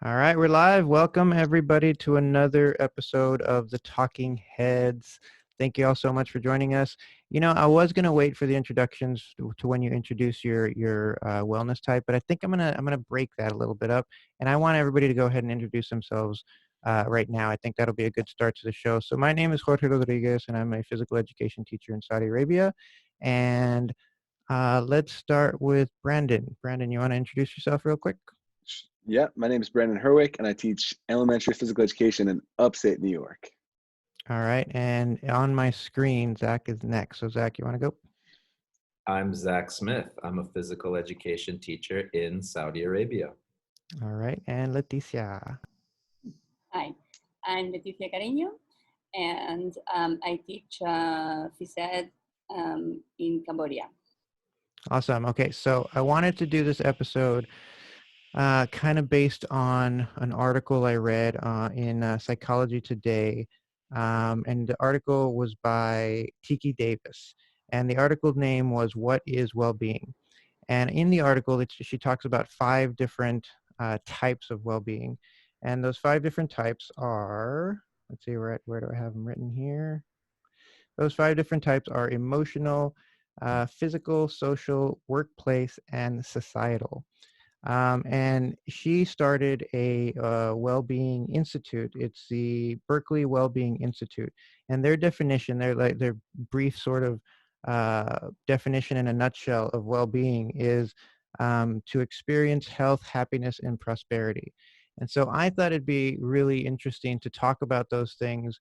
All right, we're live. Welcome everybody to another episode of the Talking Heads. Thank you all so much for joining us. I was gonna wait for the introductions to when you introduce your wellness type, but I think I'm gonna break that a little bit up, and I want everybody to go ahead and introduce themselves right now. I think that'll be a good start to the show. So my name is Jorge Rodriguez, and I'm a physical education teacher in Saudi Arabia. And let's start with Brandon. Brandon, you want to introduce yourself real quick? Yeah, my name is Brandon Herwick, and I teach elementary physical education in upstate New York. All right, and on my screen, Zach is next. So Zach, you want to go? I'm Zach Smith. I'm a physical education teacher in Saudi Arabia. All right, and Leticia. Hi, I'm Leticia Cariño, and I teach phys ed in Cambodia. Awesome. Okay, so I wanted to do this episode kind of based on an article I read in Psychology Today. And the article was by Tiki Davis. And the article name was What is Well-Being? And in the article, she talks about 5 different types of well-being. And those 5 different types are, let's see, where do I have them written here? Those 5 different types are emotional, physical, social, workplace, and societal. And she started a well-being institute. It's the Berkeley Well-Being Institute, and their definition, their brief sort of definition in a nutshell of well-being is to experience health, happiness, and prosperity. And so I thought it'd be really interesting to talk about those things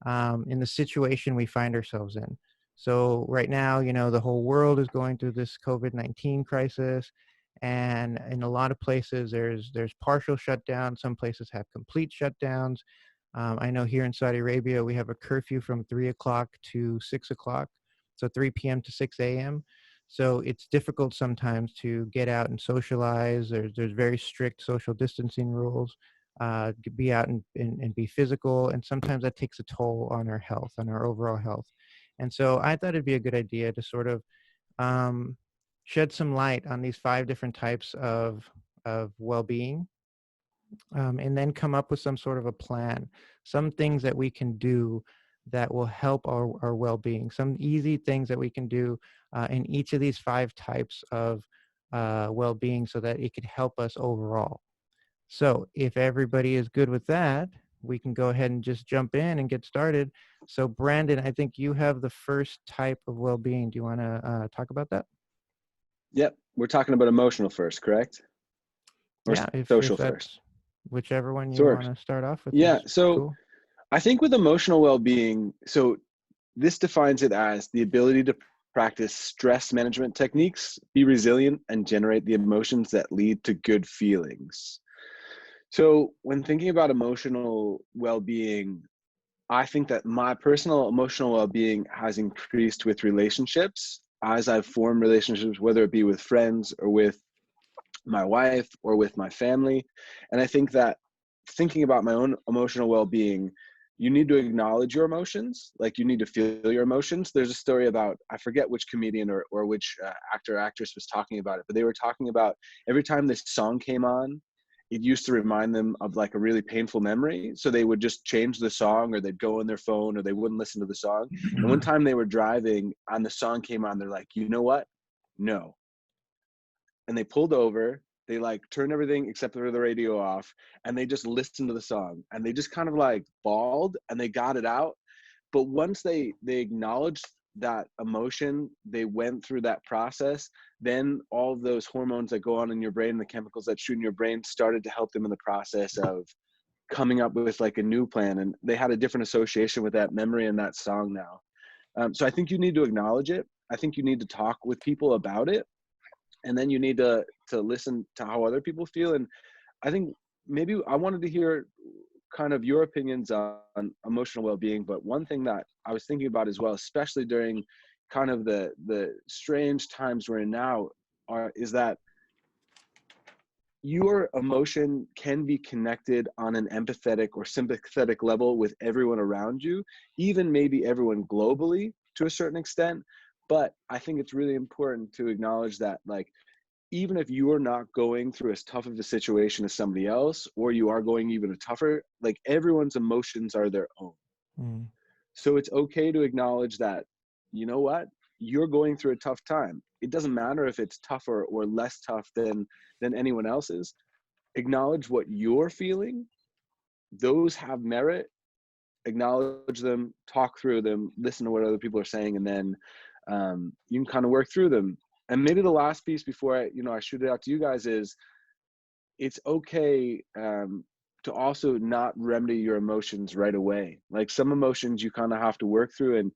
in the situation we find ourselves in. So right now, the whole world is going through this COVID-19 crisis. And in a lot of places, there's partial shutdown. Some places have complete shutdowns. I know here in Saudi Arabia, we have a curfew from 3 o'clock to 6 o'clock, so 3 p.m. to 6 a.m. So it's difficult sometimes to get out and socialize. There's very strict social distancing rules. To be out and be physical, and sometimes that takes a toll on our health, on our overall health. And so I thought it'd be a good idea to sort of um, shed some light on these 5 different types of well-being, and then come up with some sort of a plan, some things that we can do that will help our well-being, some easy things that we can do in each of these 5 types of well-being so that it could help us overall. So if everybody is good with that, we can go ahead and just jump in and get started. So Brandon, I think you have the first type of well-being. Do you want to talk about that? Yep, we're talking about emotional first, correct? Or Yeah, if social that's first? whichever one you Sure. want to start off with Yeah, is so cool. I think with emotional well-being, so this defines it as the ability to practice stress management techniques, be resilient, and generate the emotions that lead to good feelings. So when thinking about emotional well-being, I think that my personal emotional well-being has increased with relationships as I've formed relationships, whether it be with friends or with my wife or with my family. And I think that thinking about my own emotional well-being, you need to acknowledge your emotions, like you need to feel your emotions. There's a story about, I forget which comedian or which actor or actress was talking about it, but they were talking about every time this song came on, it used to remind them of like a really painful memory. So they would just change the song, or they'd go on their phone, or they wouldn't listen to the song. And one time they were driving and the song came on, they're like, you know what? No. And they pulled over, they like turned everything except for the radio off, and they just listened to the song, and they just kind of like bawled, and they got it out. But once they acknowledged that emotion, they went through that process, then all of those hormones that go on in your brain, the chemicals that shoot in your brain, started to help them in the process of coming up with like a new plan, and they had a different association with that memory and that song now. So I think you need to acknowledge it. I think you need to talk with people about it, and then you need to listen to how other people feel. And I think maybe I wanted to hear kind of your opinions on emotional well-being. But one thing that I was thinking about as well, especially during kind of the strange times we're in now, is that your emotion can be connected on an empathetic or sympathetic level with everyone around you, even maybe everyone globally to a certain extent. But I think it's really important to acknowledge that, like, even if you are not going through as tough of a situation as somebody else, or you are going even tougher, like everyone's emotions are their own. Mm. So it's okay to acknowledge that, you know what, you're going through a tough time. It doesn't matter if it's tougher or less tough than anyone else's. Acknowledge what you're feeling. Those have merit. Acknowledge them, talk through them, listen to what other people are saying, and then you can kind of work through them. And maybe the last piece before I shoot it out to you guys is, it's okay to also not remedy your emotions right away. Like some emotions you kind of have to work through. And,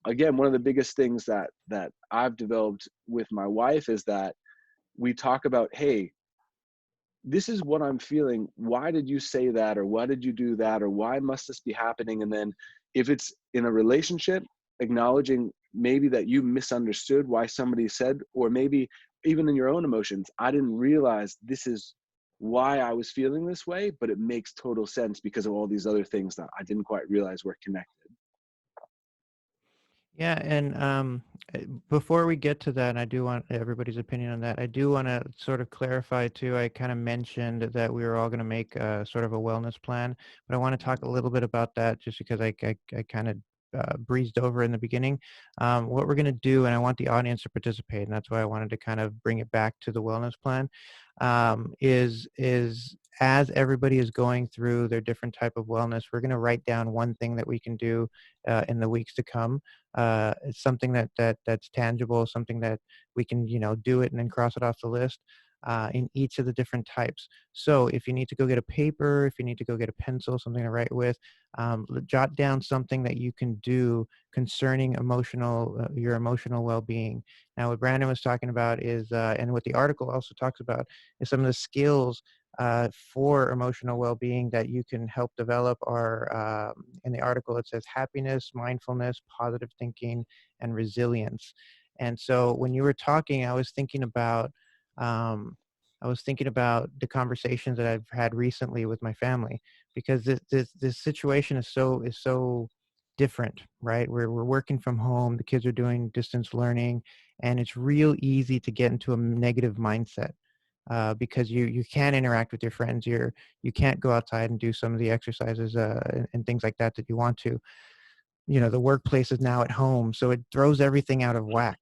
again, one of the biggest things that I've developed with my wife is that we talk about, hey, this is what I'm feeling. Why did you say that? Or why did you do that? Or why must this be happening? And then if it's in a relationship, acknowledging maybe that you misunderstood why somebody said, or maybe even in your own emotions, I didn't realize this is why I was feeling this way, but it makes total sense because of all these other things that I didn't quite realize were connected. Yeah, and before we get to that, and I do want everybody's opinion on that. I do want to sort of clarify too. I kind of mentioned that we were all going to make sort of a wellness plan, but I want to talk a little bit about that just because I kind of breezed over in the beginning. What we're going to do, and I want the audience to participate, and that's why I wanted to kind of bring it back to the wellness plan. Is as everybody is going through their different type of wellness, we're going to write down one thing that we can do in the weeks to come. It's something that's tangible, something that we can do it and then cross it off the list in each of the different types. So if you need to go get a paper, if you need to go get a pencil, something to write with, jot down something that you can do concerning your emotional well-being. Now, what Brandon was talking about is, and what the article also talks about, is some of the skills for emotional well-being that you can help develop are, in the article, it says happiness, mindfulness, positive thinking, and resilience. And so when you were talking, I was thinking about the conversations that I've had recently with my family, because this situation is so different, right? We're working from home, the kids are doing distance learning, and it's real easy to get into a negative mindset. Because you can't interact with your friends, you can't go outside and do some of the exercises and things like that you want to. The workplace is now at home, so it throws everything out of whack.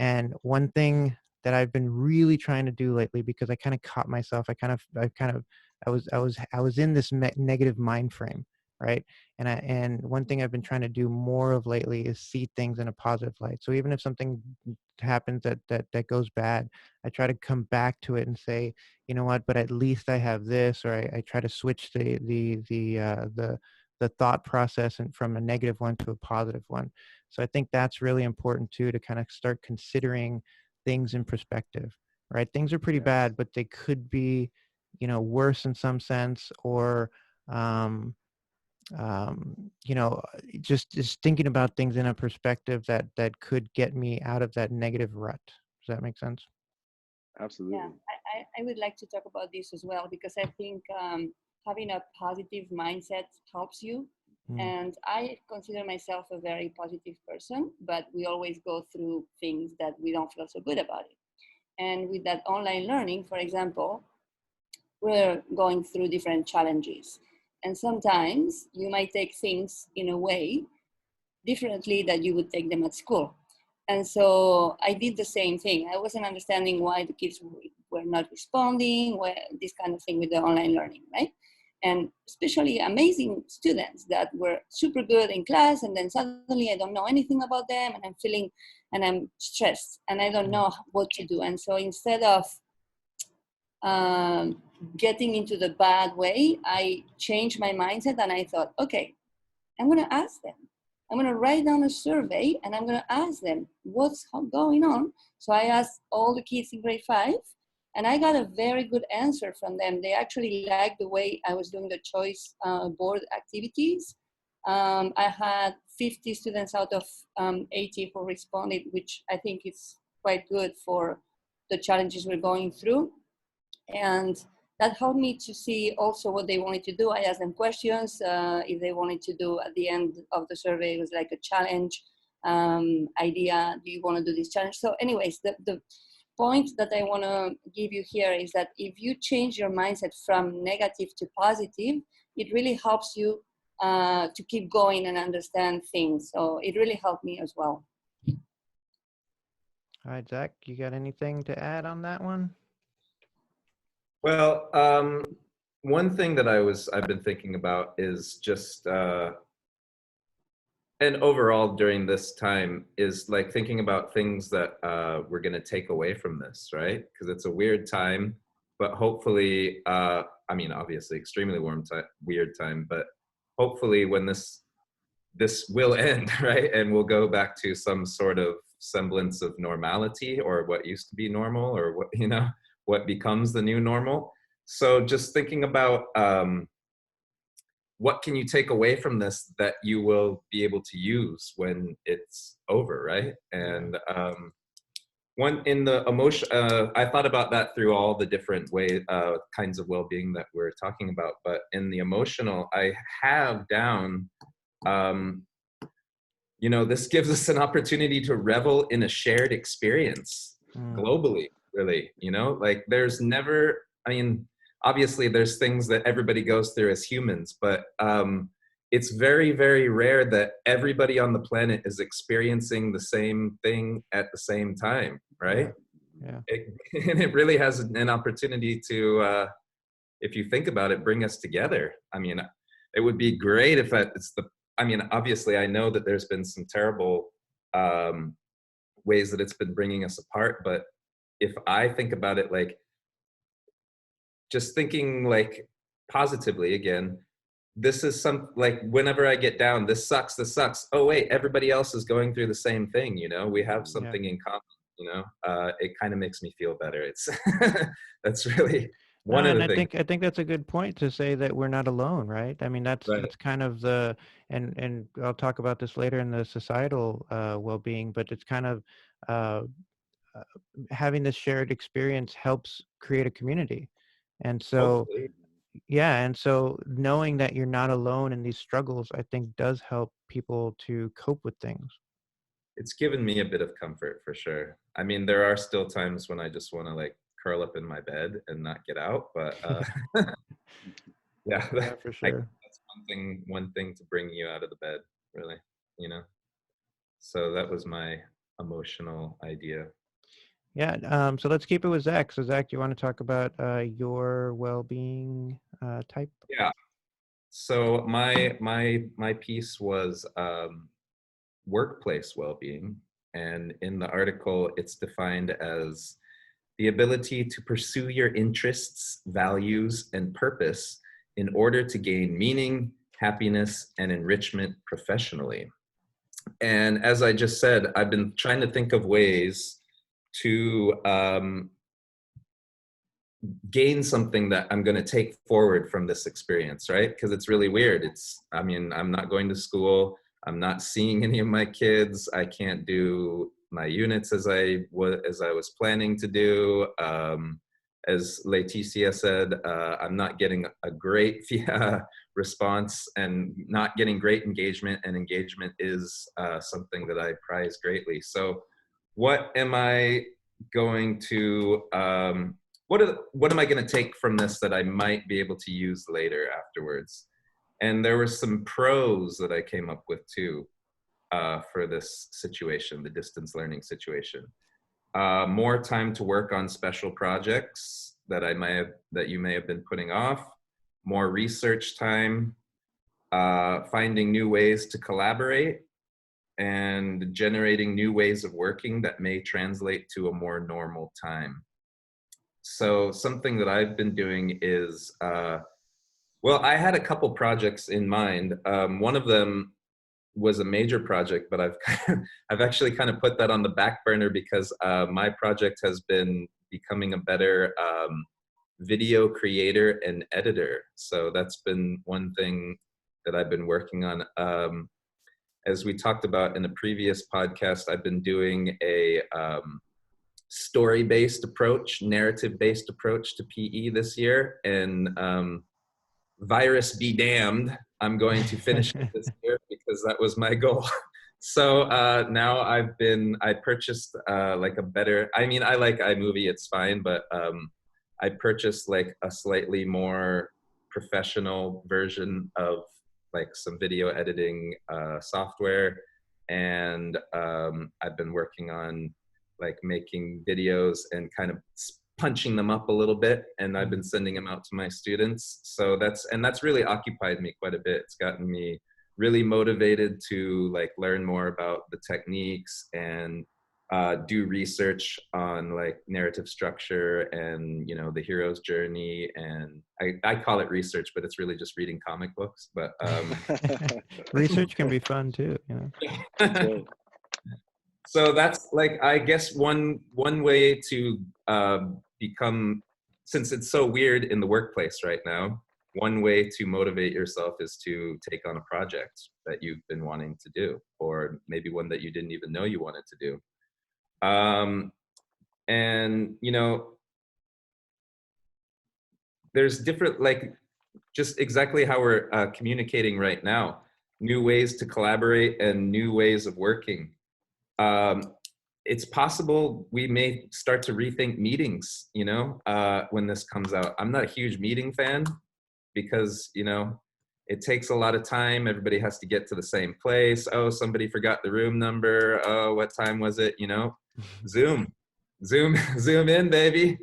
And one thing that I've been really trying to do lately, because I kind of caught myself, I was in this negative mind frame, right? And one thing I've been trying to do more of lately is see things in a positive light. So even if something happens that goes bad, I try to come back to it and say, you know what, but at least I have this. Or I try to switch the thought process and from a negative one to a positive one. So I think that's really important too, to kind of start considering things in perspective, right? Things are pretty Yes, bad, but they could be, worse in some sense, or, um, you know, just thinking about things in a perspective that could get me out of that negative rut. Does that make sense? Yeah, absolutely. I would like to talk about this as well, because I think having a positive mindset helps you. Mm, And I consider myself a very positive person, but we always go through things that we don't feel so good about it. And with that online learning, for example, we're going through different challenges. And sometimes you might take things in a way differently that you would take them at school. And so I did the same thing. I wasn't understanding why the kids were not responding, this kind of thing with the online learning, right? And especially amazing students that were super good in class, and then suddenly I don't know anything about them, and I'm stressed, and I don't mm, know what to do. And so instead of um, getting into the bad way, I changed my mindset, and I thought, okay, I'm going to ask them. I'm going to write down a survey, and I'm going to ask them what's going on. So I asked all the kids in grade 5, and I got a very good answer from them. They actually liked the way I was doing the choice board activities. I had 50 students out of 80 who responded, which I think is quite good for the challenges we're going through. And that helped me to see also what they wanted to do. I asked them questions. If they wanted to do at the end of the survey, it was like a challenge idea. Do you want to do this challenge? So anyways, the point that I want to give you here is that if you change your mindset from negative to positive, it really helps you to keep going and understand things. So it really helped me as well. All right, Zach, you got anything to add on that one? Well, one thing that I've been thinking about is just, and overall during this time is like thinking about things that we're going to take away from this, right? Because it's a weird time, but hopefully, I mean, obviously extremely weird time, but hopefully when this will end, right? And we'll go back to some sort of semblance of normality, or what used to be normal, or what, you know, what becomes the new normal. So just thinking about what can you take away from this that you will be able to use when it's over, right? And one in the emotion, I thought about that through all the different kinds of well-being that we're talking about. But in the emotional, I have down, you know, this gives us an opportunity to revel in a shared experience globally, really. You know, like there's never, I mean, obviously there's things that everybody goes through as humans, but it's very, very rare that everybody on the planet is experiencing the same thing at the same time, right? Yeah. And it really has an opportunity to, if you think about it, bring us together. I mean, it would be great if I mean, obviously I know that there's been some terrible ways that it's been bringing us apart, but if I think about it, like, just thinking like positively again, this is like whenever I get down, this sucks. Oh wait, everybody else is going through the same thing. You know, we have something in common. You know, it kind of makes me feel better. It's that's really one No, of and the things. I think that's a good point to say that we're not alone, right? I mean, that's Right. kind of the, and I'll talk about this later in the societal well-being, but it's kind of uh, having this shared experience helps create a community. And so, Hopefully, yeah, and so knowing that you're not alone in these struggles, I think does help people to cope with things. it's given me a bit of comfort for sure. I mean, there are still times when I just want to like curl up in my bed and not get out, but yeah, Yeah, for sure. that's one thing to bring you out of the bed, really, you know. So that was my emotional idea. Yeah, so let's keep it with Zach. So Zach, do you want to talk about your well-being type? Yeah. So my piece was workplace well-being, and in the article, it's defined as the ability to pursue your interests, values, and purpose in order to gain meaning, happiness, and enrichment professionally. And as I just said, I've been trying to think of ways to gain something that I'm going to take forward from this experience, right? Because it's really weird. I mean, I'm not going to school. I'm not seeing any of my kids. I can't do my units as I was planning to do. As Leticia said, I'm not getting a great response and not getting great engagement. And engagement is something that I prize greatly. So what am I going to, what am I going to take from this that I might be able to use later afterwards? And there were some pros that I came up with too for this situation, the distance learning situation. More time to work on special projects that you may have been putting off. More research time, finding new ways to collaborate, and generating new ways of working that may translate to a more normal time. So something that I've been doing is, well, I had a couple projects in mind. One of them was a major project, but I've actually kind of put that on the back burner because my project has been becoming a better video creator and editor. So that's been one thing that I've been working on. As we talked about in a previous podcast, I've been doing a story-based approach, narrative-based approach to PE this year. And virus be damned, I'm going to finish it this year because that was my goal. So now I purchased like a better, I mean, I like iMovie, it's fine, but I purchased like a slightly more professional version of like some video editing software. And I've been working on like making videos and kind of punching them up a little bit. And I've been sending them out to my students. So that's really occupied me quite a bit. It's gotten me really motivated to like learn more about the techniques and do research on like narrative structure and the hero's journey. And I call it research, but it's really just reading comic books. But Research can be fun too, Right. so that's like, I guess one way to become, since it's so weird in the workplace right now, one way to motivate yourself is to take on a project that you've been wanting to do, or maybe one that you didn't even know you wanted to do. And there's different, like, just exactly how we're communicating right now, new ways to collaborate and new ways of working. It's possible we may start to rethink meetings, when this comes out. I'm not a huge meeting fan because, it takes a lot of time. Everybody has to get to the same place. Oh, somebody forgot the room number. Oh, what time was it? Zoom, Zoom in, baby.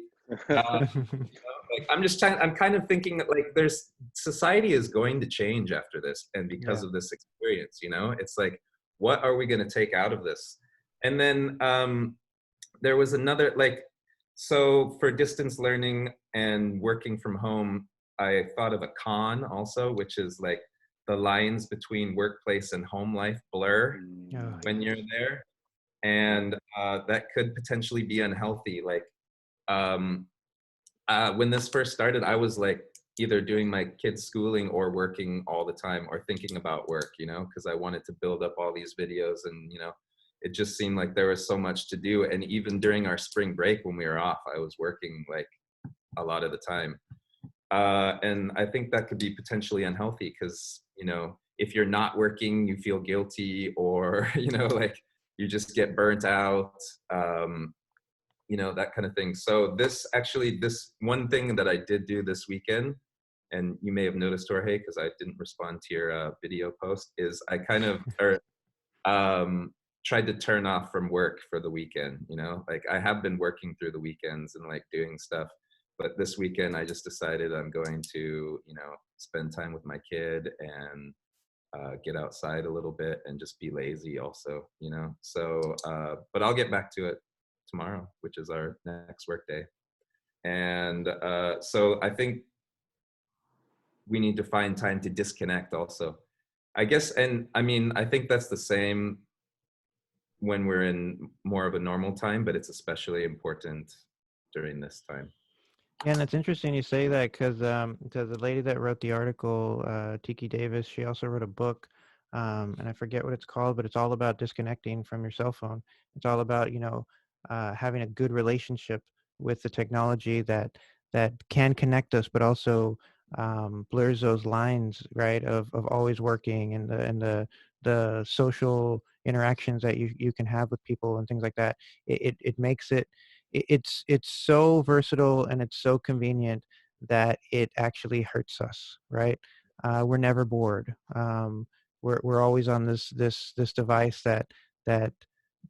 Like, I'm kind of thinking that like society is going to change after this. And because of this experience, it's like, what are we going to take out of this? And then there was another, like, so for distance learning and working from home, I thought of a con also, which is like the lines between workplace and home life blur when you're there. And that could potentially be unhealthy. Like when this first started, I was like either doing my kids' schooling or working all the time or thinking about work, because I wanted to build up all these videos and, it just seemed like there was so much to do. And even during our spring break when we were off, I was working like a lot of the time. And I think that could be potentially unhealthy because, if you're not working, you feel guilty or, like you just get burnt out, that kind of thing. So this one thing that I did do this weekend, and you may have noticed, Jorge, because I didn't respond to your video post, is I kind of tried to turn off from work for the weekend. Like I have been working through the weekends and like doing stuff. But this weekend, I just decided I'm going to, spend time with my kid and get outside a little bit and just be lazy also, So, but I'll get back to it tomorrow, which is our next work day. And so I think we need to find time to disconnect also, I guess. And I mean, I think that's the same when we're in more of a normal time, but it's especially important during this time. Yeah, and it's interesting you say that because the lady that wrote the article, Tiki Davis, she also wrote a book, and I forget what it's called, but it's all about disconnecting from your cell phone. It's all about having a good relationship with the technology that can connect us, but also blurs those lines, right, of always working and the social interactions that you can have with people and things like that. It makes it's so versatile and it's so convenient that it actually hurts us, right? We're never bored. We're always on this device that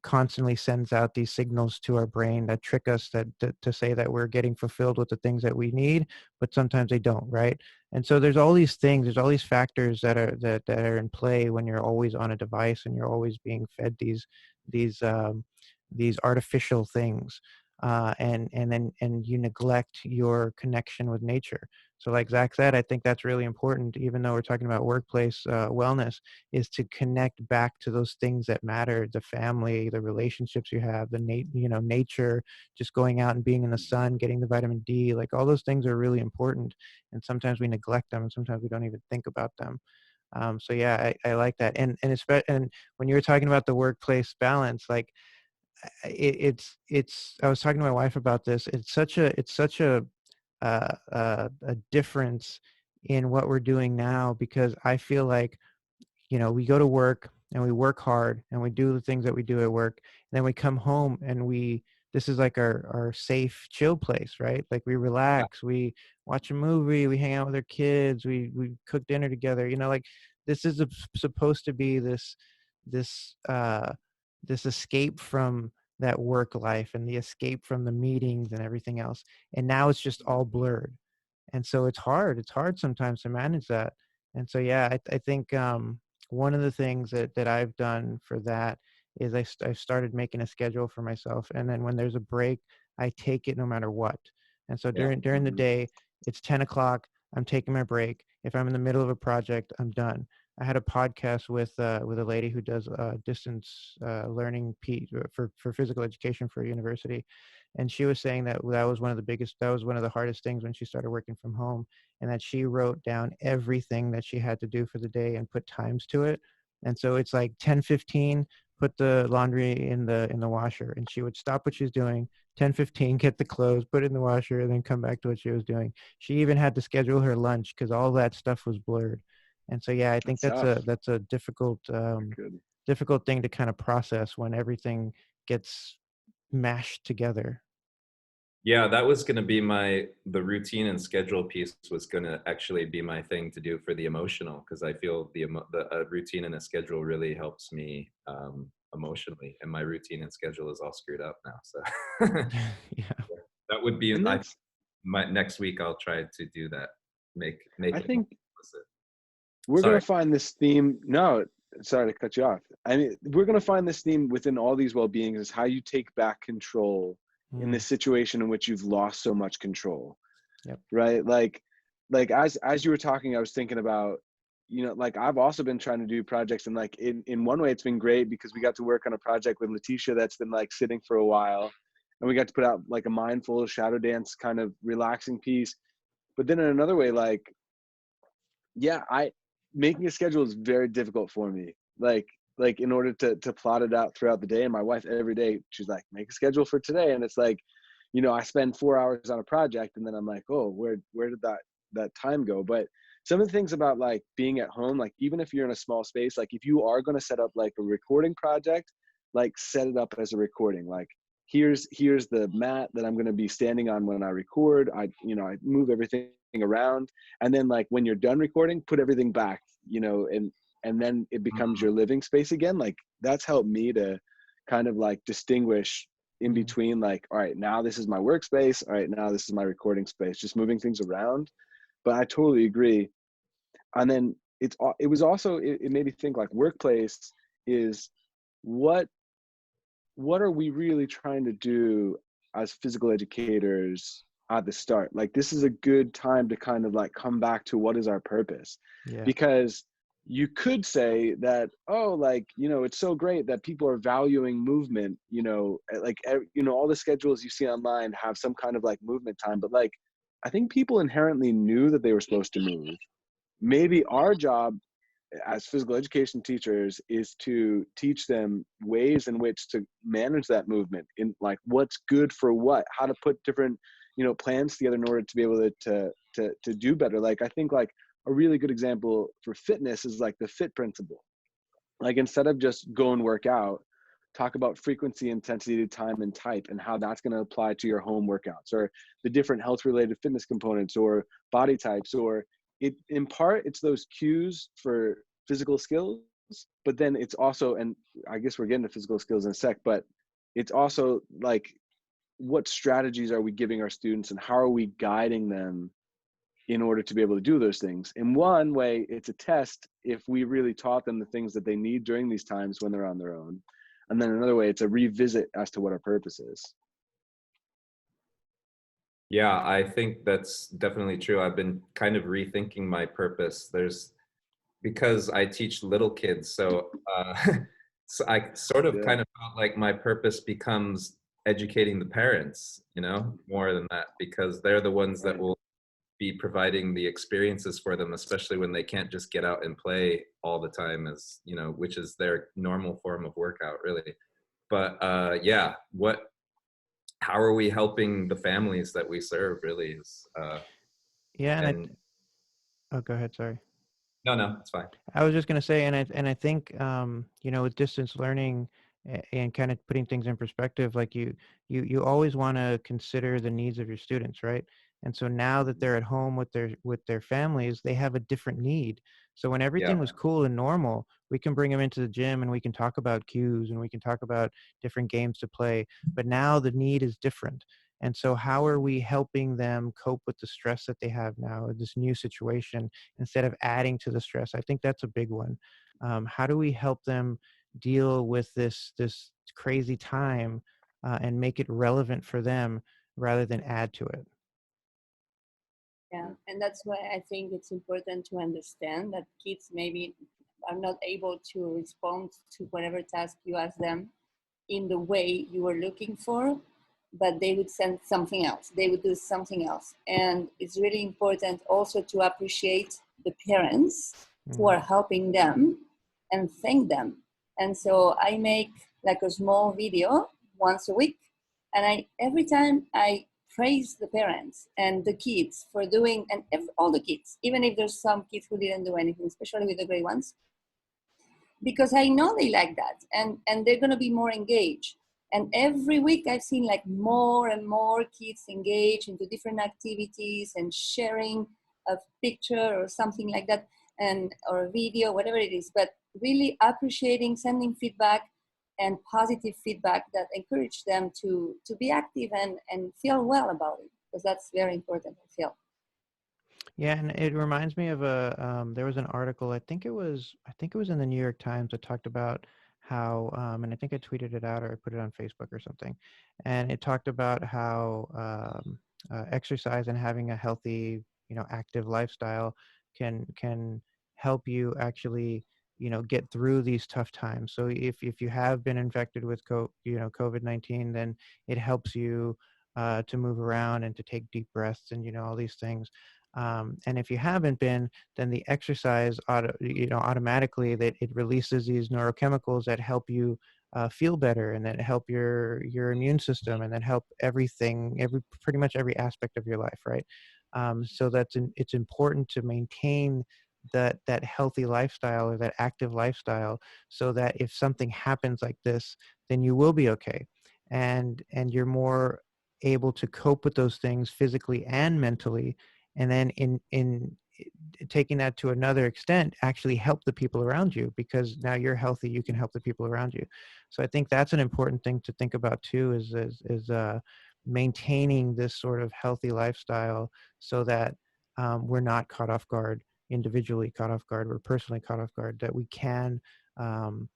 constantly sends out these signals to our brain that trick us to say that we're getting fulfilled with the things that we need, but sometimes they don't, right? And so there's all these things, there's all these factors that are in play when you're always on a device and you're always being fed these artificial things, and you neglect your connection with nature. So like Zach said, I think that's really important, even though we're talking about workplace wellness, is to connect back to those things that matter: the family, the relationships you have, nature, just going out and being in the sun, getting the vitamin D. Like all those things are really important, and sometimes we neglect them, and sometimes we don't even think about them. So yeah, I like that. And when you were talking about the workplace balance, like it's I was talking to my wife about this. It's such a a difference in what we're doing now, because I feel like we go to work, and we work hard and we do the things that we do at work. And then we come home and this is like our safe chill place, right? Like we relax, we watch a movie, we hang out with our kids, we cook dinner together, like this is supposed to be this this escape from that work life and the escape from the meetings and everything else. And now it's just all blurred. And so it's hard sometimes to manage that. And so yeah, I think one of the things that I've done for that is I've started making a schedule for myself, and then when there's a break, I take it no matter what. And so Yeah. during the day, it's 10 o'clock, I'm taking my break. If I'm in the middle of a project, I'm done. I had a podcast with a lady who does distance learning for physical education for a university, and she was saying that that was one of the hardest things when she started working from home, and that she wrote down everything that she had to do for the day and put times to it. And so it's like 10:15, put the laundry in the washer, and she would stop what she's doing, 10:15, get the clothes, put it in the washer, and then come back to what she was doing. She even had to schedule her lunch because all that stuff was blurred. And so yeah, I think That's that's a good. difficult thing to kind of process when everything gets mashed together. Yeah, that was going to be the routine and schedule piece was going to actually be my thing to do for the emotional, because I feel the routine and a schedule really helps me emotionally, and my routine and schedule is all screwed up now. So Yeah. that would be, And that's, my next week I'll try to do that. Make I it think explicit. we're going Sorry. to find this theme. No, sorry to cut you off. I mean, we're going to find this theme within all these well-beings is how you take back control in this situation in which you've lost so much control. Yep. Right? Like as you were talking, I was thinking about, like I've also been trying to do projects, and like in one way it's been great because we got to work on a project with Letitia that's been like sitting for a while, and we got to put out like a mindful shadow dance kind of relaxing piece. But then in another way, like, yeah, making a schedule is very difficult for me. Like in order to plot it out throughout the day. And my wife every day, she's like, make a schedule for today. And it's like, I spend 4 hours on a project and then I'm like, oh, where did that time go? But some of the things about like being at home, like even if you're in a small space, like if you are going to set up like a recording project, like set it up as a recording. Like here's the mat that I'm going to be standing on when I record. I move everything around, and then like when you're done recording, put everything back, and then it becomes your living space again. Like that's helped me to kind of like distinguish in between, like, all right, now this is my workspace, all right, now this is my recording space, just moving things around. But I totally agree. And then it made me think like workplace is what are we really trying to do as physical educators at the start? Like this is a good time to kind of like come back to what is our purpose. Yeah. Because you could say that, oh, like, it's so great that people are valuing movement, like, all the schedules you see online have some kind of like movement time, but like, I think people inherently knew that they were supposed to move. Maybe our job as physical education teachers is to teach them ways in which to manage that movement, in like what's good for what, how to put different plans together in order to be able to do better. Like I think like a really good example for fitness is like the FIT principle. Like instead of just go and work out, talk about frequency, intensity, time, and type, and how that's going to apply to your home workouts or the different health related fitness components or body types. Or in part it's those cues for physical skills, but then it's also, and I guess we're getting to physical skills in a sec, but it's also like what strategies are we giving our students and how are we guiding them in order to be able to do those things. In one way, it's a test if we really taught them the things that they need during these times when they're on their own. And then another way, it's a revisit as to what our purpose is. Yeah, I think that's definitely true. I've been kind of rethinking my purpose. Because I teach little kids, so so I sort of kind of felt like my purpose becomes educating the parents, more than that, because they're the ones that will be providing the experiences for them, especially when they can't just get out and play all the time, as which is their normal form of workout, really. But yeah, how are we helping the families that we serve, really, is Yeah. and Oh, go ahead. Sorry. No, it's fine. I was just going to say, and I think, with distance learning and kind of putting things in perspective, like you always want to consider the needs of your students, right? And so now that they're at home with their families, they have a different need. So when everything Yeah. was cool and normal, we can bring them into the gym and we can talk about cues and we can talk about different games to play. But now the need is different. And so how are we helping them cope with the stress that they have now, this new situation, instead of adding to the stress? I think that's a big one. How do we help them deal with this crazy time and make it relevant for them rather than add to it? Yeah, and that's why I think it's important to understand that kids maybe are not able to respond to whatever task you ask them in the way you were looking for, but they would send something else. They would do something else. And it's really important also to appreciate the parents who are helping them and thank them. And so I make like a small video once a week. And every time I praise the parents and the kids for doing, and all the kids, even if there's some kids who didn't do anything, especially with the great ones, because I know they like that, and they're going to be more engaged. And every week I've seen like more and more kids engage into different activities and sharing a picture or something like that, and or a video, whatever it is, but really appreciating, sending feedback and positive feedback that encourage them to be active and feel well about it, because that's very important, I feel. Yeah, and it reminds me of there was an article, I think it was in the New York Times, that talked about how, and I think I tweeted it out or I put it on Facebook or something, and it talked about how exercise and having a healthy, active lifestyle can help you actually, get through these tough times. So if you have been infected with COVID-19, then it helps you to move around and to take deep breaths and all these things. And if you haven't been, then the exercise automatically that it releases these neurochemicals that help you feel better, and that help your immune system, and that help pretty much every aspect of your life, right? So it's important to maintain that healthy lifestyle or that active lifestyle, so that if something happens like this, then you will be okay, and you're more able to cope with those things physically and mentally, and then in taking that to another extent, actually help the people around you, because now you're healthy, you can help the people around you. So I think that's an important thing to think about too, is maintaining this sort of healthy lifestyle, so that we're not caught off guard, individually caught off guard, we're personally caught off guard, that we can um,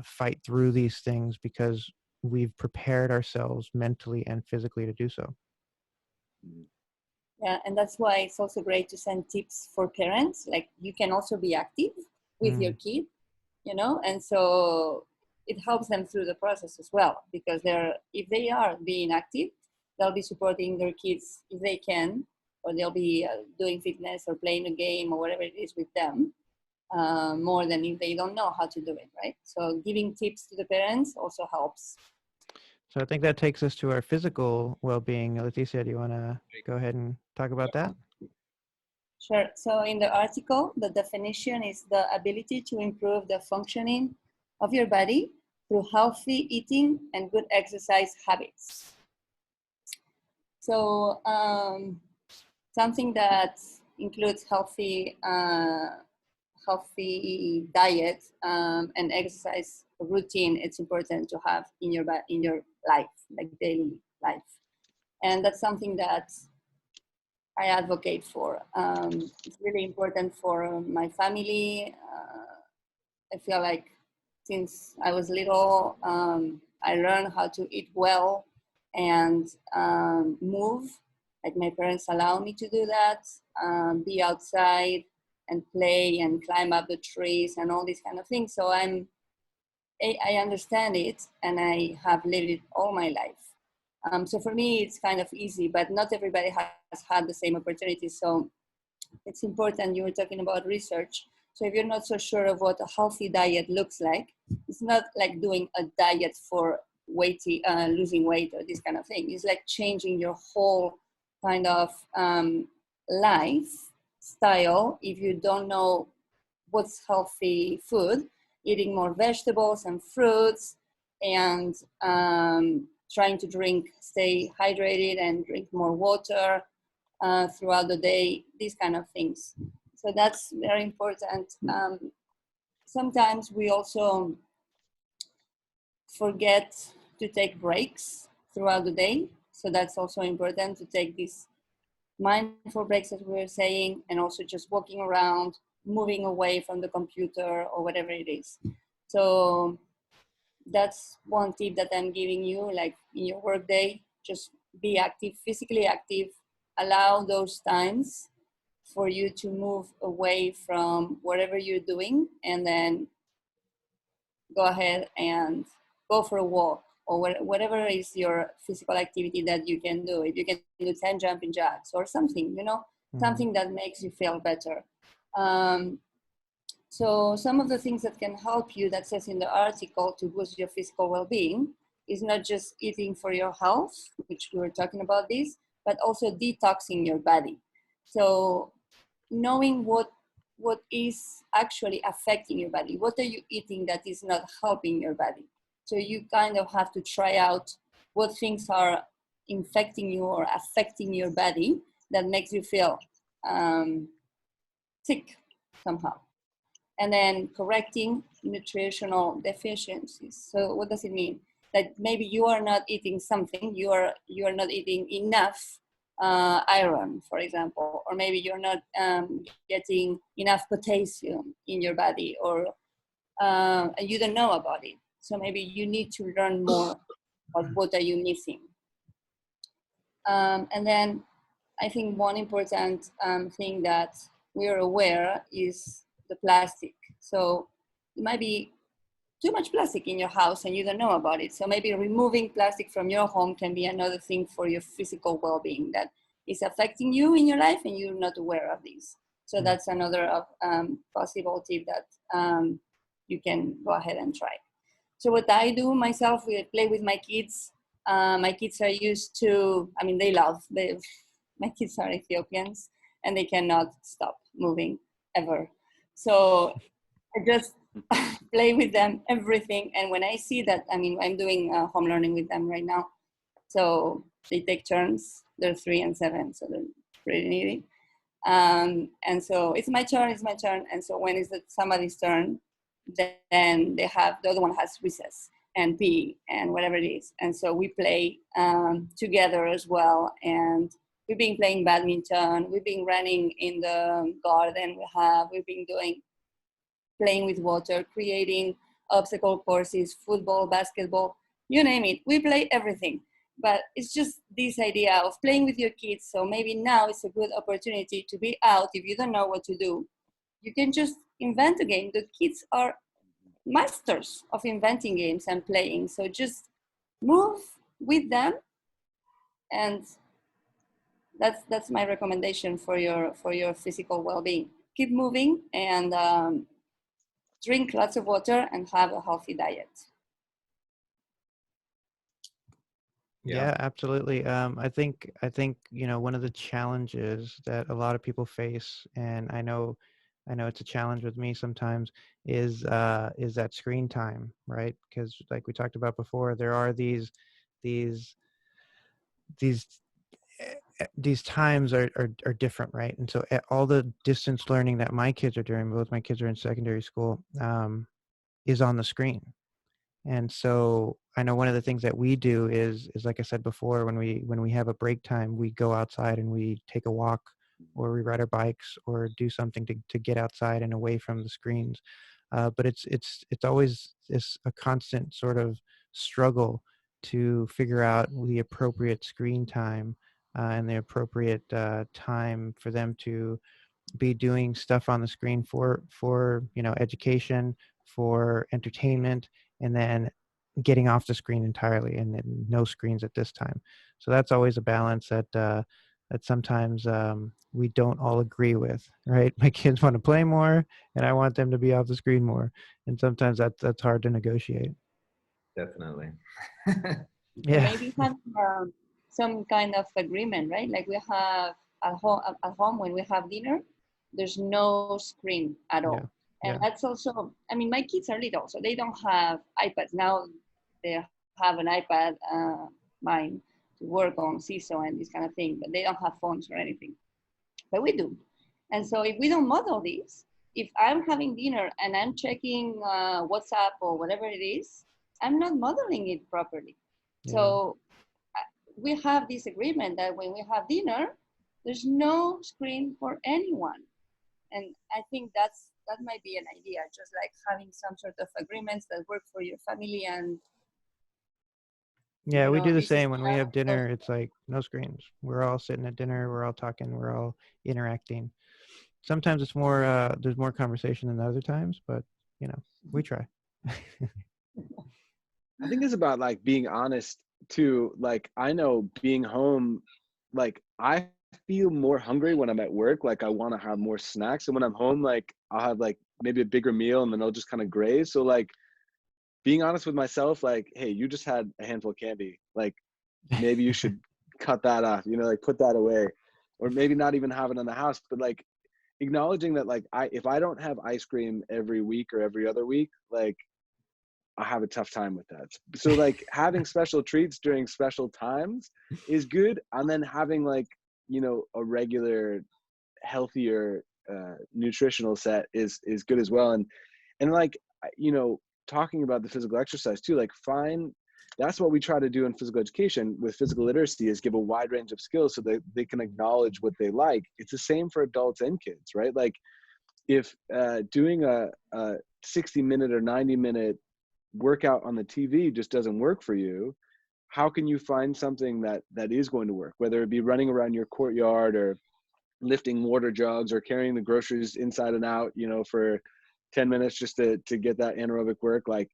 fight through these things because we've prepared ourselves mentally and physically to do so. Yeah, and that's why it's also great to send tips for parents. Like, you can also be active with your kid, and so it helps them through the process as well, because if they are being active, they'll be supporting their kids if they can, or they'll be doing fitness or playing a game or whatever it is with them, more than if they don't know how to do it, right? So giving tips to the parents also helps. So I think that takes us to our physical well-being. Leticia, do you want to go ahead and talk about that? Sure. So in the article, the definition is the ability to improve the functioning of your body through healthy eating and good exercise habits. So something that includes healthy diet and exercise routine, it's important to have in your life, like daily life. And that's something that I advocate for. It's really important for my family. I feel like since I was little, I learned how to eat well and move. Like, my parents allow me to do that, be outside and play and climb up the trees and all these kind of things. So I understand it, and I have lived it all my life. So for me, it's kind of easy, but not everybody has had the same opportunity. So it's important. You were talking about research. So if you're not so sure of what a healthy diet looks like, it's not like doing a diet for losing weight or this kind of thing. It's like changing your whole kind of lifestyle if you don't know what's healthy food, eating more vegetables and fruits, and trying to stay hydrated and drink more water throughout the day, these kind of things. So that's very important. Sometimes we also forget to take breaks throughout the day. So that's also important to take these mindful breaks, as we were saying, and also just walking around, moving away from the computer or whatever it is. So that's one tip that I'm giving you, like in your workday, just be active, physically active, allow those times for you to move away from whatever you're doing, and then go ahead and go for a walk or whatever is your physical activity that you can do. If you can do 10 jumping jacks or something, something that makes you feel better. So some of the things that can help you, that says in the article, to boost your physical well-being is not just eating for your health, which we were talking about this, but also detoxing your body. So knowing what is actually affecting your body. What are you eating that is not helping your body? So you kind of have to try out what things are infecting you or affecting your body that makes you feel sick somehow. And then correcting nutritional deficiencies. So what does it mean? That maybe you are not eating something, you are not eating enough iron, for example, or maybe you're not getting enough potassium in your body, or and you don't know about it. So maybe you need to learn more about what are you missing. And then I think one important thing that we are aware is the plastic. So it might be too much plastic in your house and you don't know about it. So maybe removing plastic from your home can be another thing for your physical well-being that is affecting you in your life and you're not aware of this. So that's another possible tip that you can go ahead and try. So what I do myself, we play with my kids. My kids are used to, my kids are Ethiopians and they cannot stop moving ever. So I just play with them, everything. And when I see that, I'm doing home learning with them right now. So they take turns. They're 3 and 7, so they're pretty needy. And so it's my turn. And so when it's somebody's turn, then the other one has recess and PE and whatever it is. And so we play together as well. And we've been playing badminton. We've been running in the garden. We've been playing with water, creating obstacle courses, football, basketball, you name it. We play everything. But it's just this idea of playing with your kids. So maybe now it's a good opportunity to be out. If you don't know what to do, you can just invent a game. The kids are masters of inventing games and playing. So just move with them. And that's my recommendation for your physical well-being. Keep moving and drink lots of water and have a healthy diet. Yeah, absolutely. I think one of the challenges that a lot of people face, and I know it's a challenge with me sometimes, is that screen time, right? Because like we talked about before, there are these times are different, right? And so all the distance learning that my kids are doing, both my kids are in secondary school, is on the screen. And so I know one of the things that we do is like I said before, when we have a break time, we go outside and we take a walk, or we ride our bikes, or do something to get outside and away from the screens. But it's always a constant sort of struggle to figure out the appropriate screen time and the appropriate time for them to be doing stuff on the screen for education, for entertainment, and then getting off the screen entirely, and then no screens at this time. So that's always a balance that sometimes we don't all agree with, right? My kids want to play more and I want them to be off the screen more, and sometimes that's hard to negotiate. Definitely. Yeah. Maybe have some kind of agreement, right? Like we have at home when we have dinner, there's no screen at all. Yeah. And Yeah. that's also, I mean, my kids are little, so they don't have iPads. Now they have an iPad, mine, to work on CISO and this kind of thing, but they don't have phones or anything. But we do. And so if we don't model this, if I'm having dinner and I'm checking WhatsApp or whatever it is, I'm not modeling it properly. Yeah. So we have this agreement that when we have dinner, there's no screen for anyone. And I think that might be an idea, just like having some sort of agreements that work for your family. And Yeah, we do the this is same when we have how, dinner. It's like no screens. We're all sitting at dinner. We're all talking. We're all interacting. Sometimes it's more. There's more conversation than other times, but we try. I think it's about like being honest too. Like I know being home, like I feel more hungry when I'm at work. Like I want to have more snacks, and when I'm home, like I'll have like maybe a bigger meal, and then I'll just kind of graze. So like being honest with myself, like, hey, you just had a handful of candy. Like maybe you should cut that off. Like put that away, or maybe not even have it in the house. But like acknowledging that, like if I don't have ice cream every week or every other week, like I have a tough time with that. So like having special treats during special times is good. And then having like, a regular, healthier, nutritional set is good as well. And like, talking about the physical exercise too, like that's what we try to do in physical education with physical literacy, is give a wide range of skills so that they can acknowledge what they like. It's the same for adults and kids, right? Like if doing a 60-minute or 90-minute workout on the TV just doesn't work for you, how can you find something that is going to work, whether it be running around your courtyard or lifting water jugs or carrying the groceries inside and out, for 10 minutes just to get that anaerobic work. Like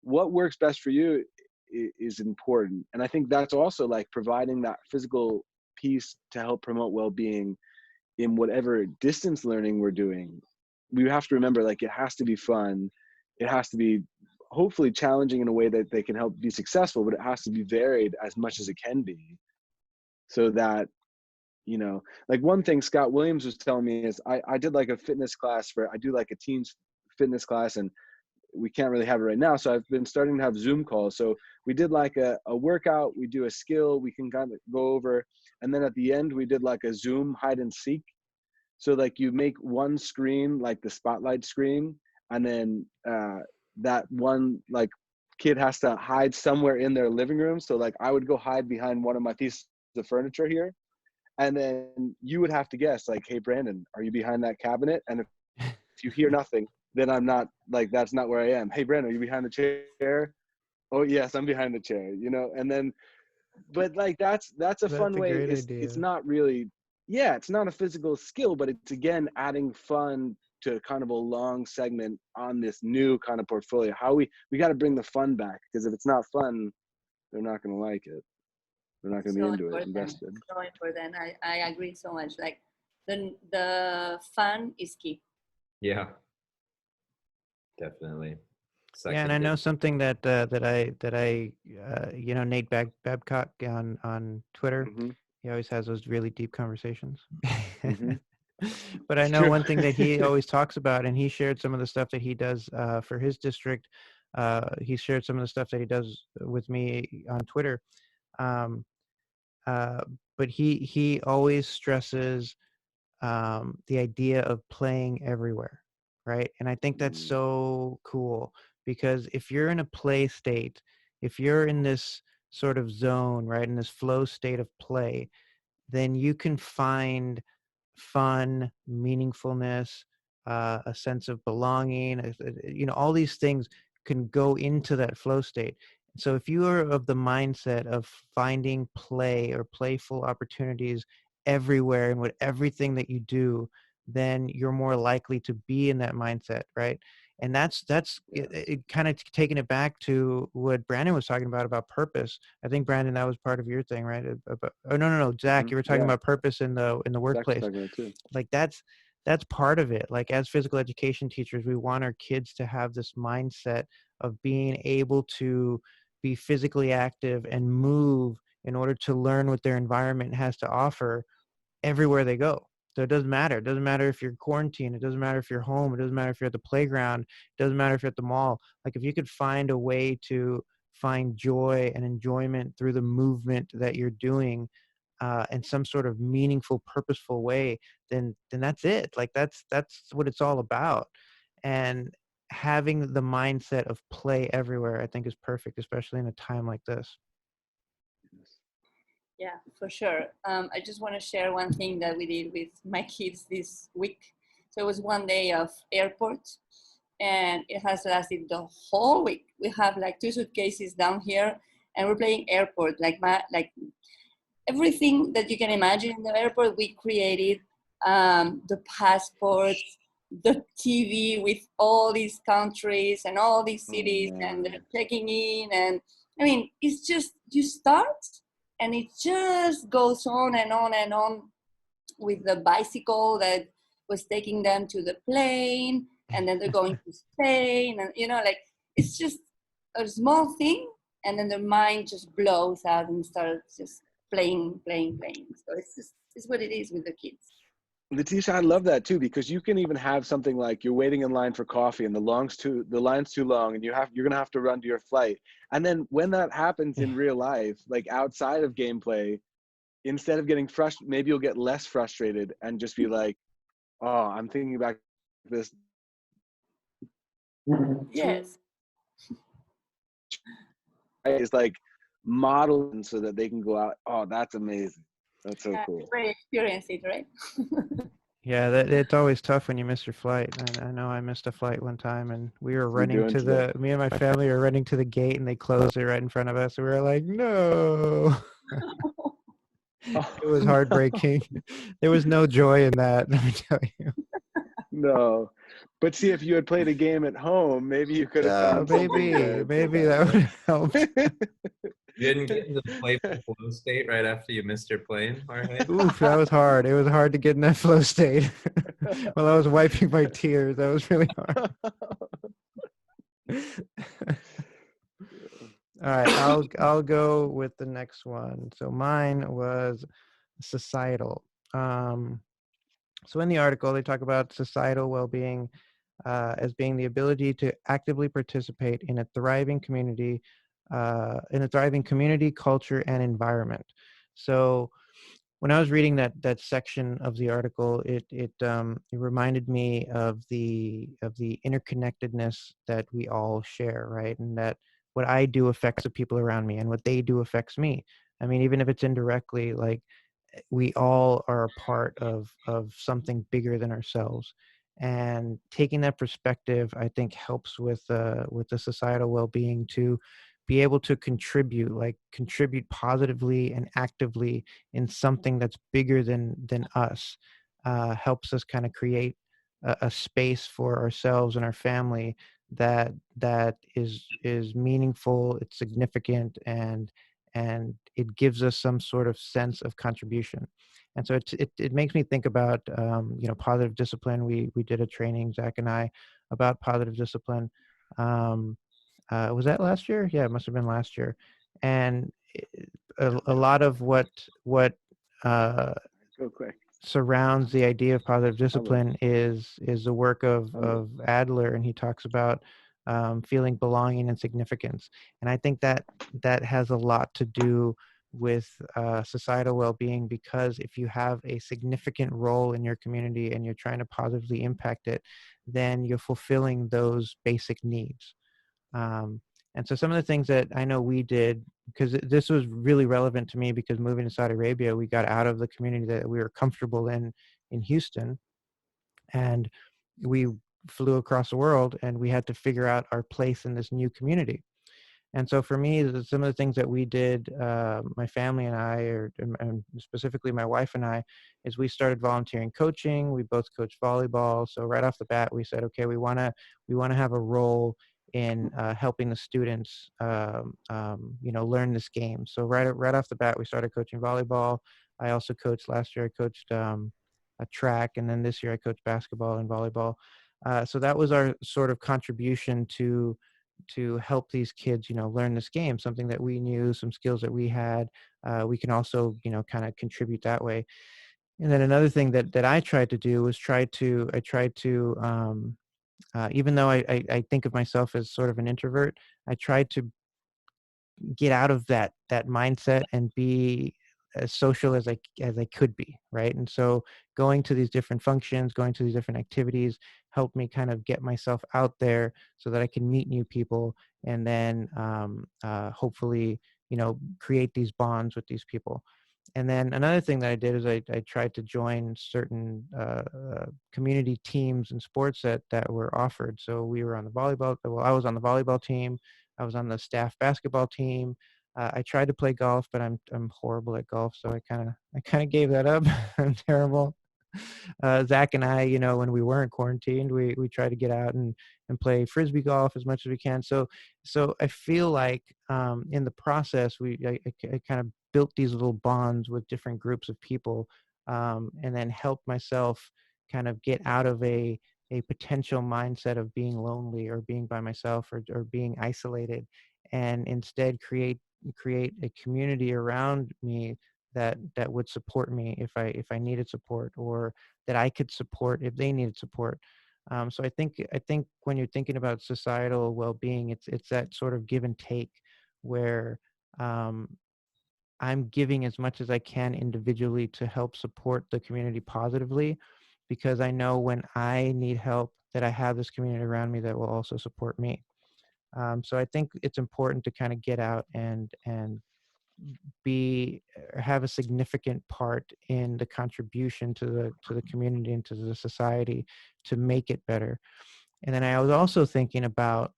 what works best for you is important. And I think that's also like providing that physical piece to help promote well-being in whatever distance learning we're doing. We have to remember, like, it has to be fun. It has to be hopefully challenging in a way that they can help be successful, but it has to be varied as much as it can be, so that, like one thing Scott Williams was telling me is I did like a fitness class I do like a teens fitness class, and we can't really have it right now. So I've been starting to have Zoom calls. So we did like a workout, we do a skill we can kind of go over. And then at the end, we did like a Zoom hide and seek. So like you make one screen, like the spotlight screen, and then that one like kid has to hide somewhere in their living room. So like I would go hide behind one of my pieces of furniture here, and then you would have to guess, like, hey Brandon, are you behind that cabinet? And if you hear nothing, then I'm not, like, that's not where I am. Hey Brandon, are you behind the chair? Oh yes, I'm behind the chair, and then, but like that's a That's fun a way. great It's idea. not really, yeah, it's not a physical skill, but it's again adding fun to kind of a long segment on this new kind of portfolio. How we got to bring the fun back, because if it's not fun, they're not going to like it. They're not going to be so into it, important, invested. so important. I agree so much. Like the fun is key. Yeah, definitely. Yeah, and I know Seconded. something that Nate Babcock on Twitter. Mm-hmm. He always has those really deep conversations. Mm-hmm. But I It's know true. one thing that he always talks about, and he shared some of the stuff that he does for his district. He shared some of the stuff that he does with me on Twitter. Um, uh, but he always stresses the idea of playing everywhere, right? And I think that's so cool, because if you're in a play state, if you're in this sort of zone, right, in this flow state of play, then you can find fun, meaningfulness, a sense of belonging. All these things can go into that flow state. So if you are of the mindset of finding play or playful opportunities everywhere in everything that you do, then you're more likely to be in that mindset, right? And that's Yeah. it kind of taking it back to what Brandon was talking about purpose. I think, Brandon, that was part of your thing, right? Oh, no, Zach, Mm-hmm. you were talking Yeah. about purpose in the Zach was workplace. talking about it too. Like that's part of it. Like as physical education teachers, we want our kids to have this mindset of being able to be physically active and move in order to learn what their environment has to offer everywhere they go. So it doesn't matter. It doesn't matter if you're quarantined. It doesn't matter if you're home. It doesn't matter if you're at the playground. It doesn't matter if you're at the mall. Like if you could find a way to find joy and enjoyment through the movement that you're doing, in some sort of meaningful, purposeful way, then that's it. Like that's what it's all about. And having the mindset of play everywhere, I think, is perfect, especially in a time like this. Yeah, for sure. I just want to share one thing that we did with my kids this week. So it was one day of airport, and it has lasted the whole week. We have like 2 suitcases down here, and we're playing airport. Like everything that you can imagine in the airport, we created. The passports, the TV with all these countries and all these cities, and they're checking in. And I mean, it's just you start, and it just goes on and on and on with the bicycle that was taking them to the plane, and then they're going to Spain, and like it's just a small thing, and then their mind just blows out and starts just playing. So it's what it is with the kids. Leticia, I love that too, because you can even have something like you're waiting in line for coffee and the line's too long and you're gonna have to run to your flight. And then when that happens in real life, like outside of gameplay, instead of getting frustrated, maybe you'll get less frustrated and just be like, oh, I'm thinking about this. Yes. It's like modeling so that they can go out. Oh, that's amazing. That's so Yeah, cool. very experience it, right? Yeah, that it's always tough when you miss your flight. I know I missed a flight one time, and we were running doing to today? me and my family were running to the gate, and they closed it right in front of us. And we were like, no. It was Oh, heartbreaking. There was no joy in that, let me tell you. no. But see, if you had played a game at home, maybe you could have Yeah, found something to maybe take that would have helped. You didn't get into the playful flow state right after you missed your plane, Jorge? Oof, that was hard. It was hard to get in that flow state. While I was wiping my tears, that was really hard. All right, I'll go with the next one. So mine was societal. So in the article, they talk about societal well-being as being the ability to actively participate in a thriving community, culture, and environment. So when I was reading that section of the article, it reminded me of the interconnectedness that we all share, right? And that what I do affects the people around me, and what they do affects me. I mean, even if it's indirectly, like we all are a part of something bigger than ourselves. And taking that perspective, I think, helps with the societal well-being to be able to contribute positively and actively in something that's bigger than us. Helps us kind of create a space for ourselves and our family that is meaningful, it's significant, and it gives us some sort of sense of contribution. And so it makes me think about positive discipline. We did a training, Zach and I, about positive discipline. Was that last year? Yeah, it must have been last year. And a lot of what uh, Go quick. surrounds the idea of positive I will. discipline is the work of Adler, and he talks about feeling belonging and significance. And I think that has a lot to do with societal well-being, because if you have a significant role in your community and you're trying to positively impact it, then you're fulfilling those basic needs. And so some of the things that I know we did, because this was really relevant to me, because moving to Saudi Arabia, we got out of the community that we were comfortable in Houston, and we flew across the world, and we had to figure out our place in this new community. And so for me, some of the things that we did, my family and I, and specifically my wife and I, is we started volunteering coaching. We both coach volleyball. So right off the bat, we said, okay, we want to have a role in helping the students, learn this game. So right off the bat, we started coaching volleyball. I also coached last year. I coached a track, and then this year I coached basketball and volleyball. So that was our sort of contribution to help these kids, learn this game, something that we knew, some skills that we had. We can also, kind of contribute that way. And then another thing that I tried to do was even though I think of myself as sort of an introvert, I tried to get out of that mindset and be as social as I could be, right? And so going to these different functions, going to these different activities helped me kind of get myself out there so that I can meet new people, and then hopefully, create these bonds with these people. And then another thing that I did is I tried to join certain community teams and sports that were offered. So we were on the volleyball. Well, I was on the volleyball team. I was on the staff basketball team. I tried to play golf, but I'm horrible at golf, so I kind of gave that up. I'm terrible. Zach and I, when we weren't quarantined, we tried to get out and play frisbee golf as much as we can. So I feel like in the process, I kind of built these little bonds with different groups of people, and then helped myself kind of get out of a potential mindset of being lonely or being by myself or being isolated, and instead create a community around me that would support me if I needed support, or that I could support if they needed support. So I think when you're thinking about societal well-being, it's that sort of give and take where um, I'm giving as much as I can individually to help support the community positively, because I know when I need help that I have this community around me that will also support me. So I think it's important to kind of get out and be or have a significant part in the contribution to the community and to the society to make it better. And then I was also thinking about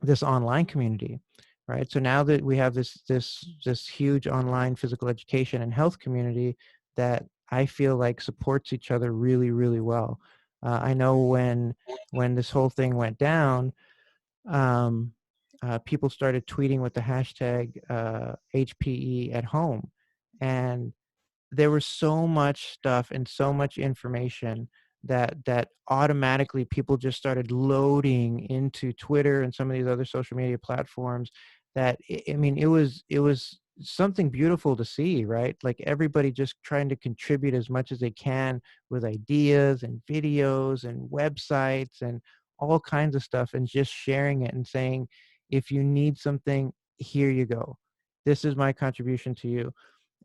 this online community, right? So now that we have this huge online physical education and health community that I feel like supports each other really, really well. I know when this whole thing went down, um, people started tweeting with the hashtag HPE at home, and there was so much stuff and so much information that automatically people just started loading into Twitter and some of these other social media platforms. That I mean, it was something beautiful to see, right? Like everybody just trying to contribute as much as they can with ideas and videos and websites and all kinds of stuff, and just sharing it and saying, if you need something, here you go. This is my contribution to you.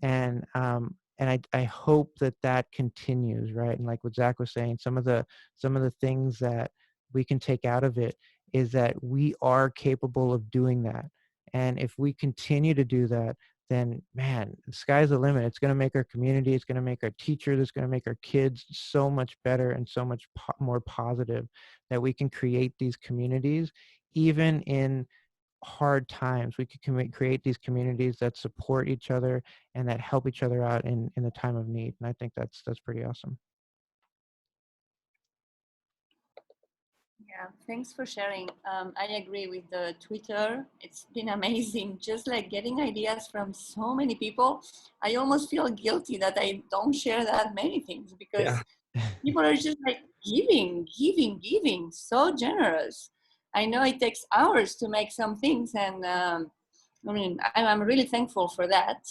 And I hope that continues, right? And like what Zach was saying, some of the things that we can take out of it is that we are capable of doing that. And if we continue to do that, then man, the sky's the limit. It's going to make our community, it's going to make our teachers, it's going to make our kids so much better and so much more positive, that we can create these communities even in hard times. We could create these communities that support each other and that help each other out in the time of need. And I think that's pretty awesome. Yeah, thanks for sharing. I agree with the Twitter. It's been amazing. Just like getting ideas from so many people. I almost feel guilty that I don't share that many things, Yeah. because people are just like giving, so generous. I know it takes hours to make some things, and I mean, I'm really thankful for that.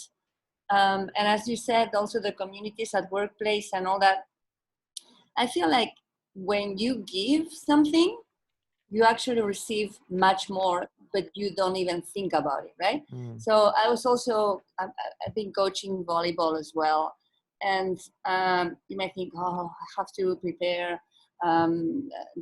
And as you said, also the communities at workplace and all that. I feel like when you give something, you actually receive much more, but you don't even think about it, right? Mm. So I was also, I've been coaching volleyball as well. And you might think, oh, I have to prepare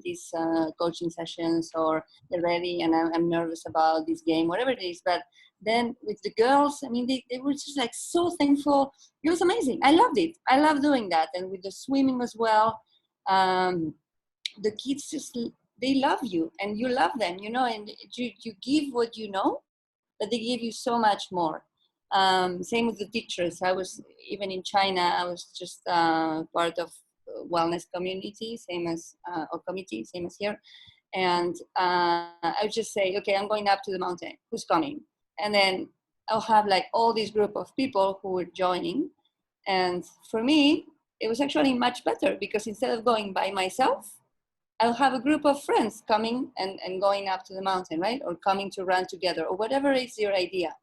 these coaching sessions or get ready, and I'm nervous about this game, whatever it is. But then with the girls, I mean, they were just like so thankful. It was amazing. I loved it. I love doing that. And with the swimming as well. Um, the kids just, they love you and you love them, and you give what you know, but they give you so much more. Same with the teachers. I was, even in China, I was just part of wellness community, same as or committee, same as here. And I would just say, okay, I'm going up to the mountain, who's coming? And then I'll have like all this group of people who were joining. And for me, it was actually much better, because instead of going by myself, I'll have a group of friends coming and going up to the mountain, right? Or coming to run together, or whatever is your idea.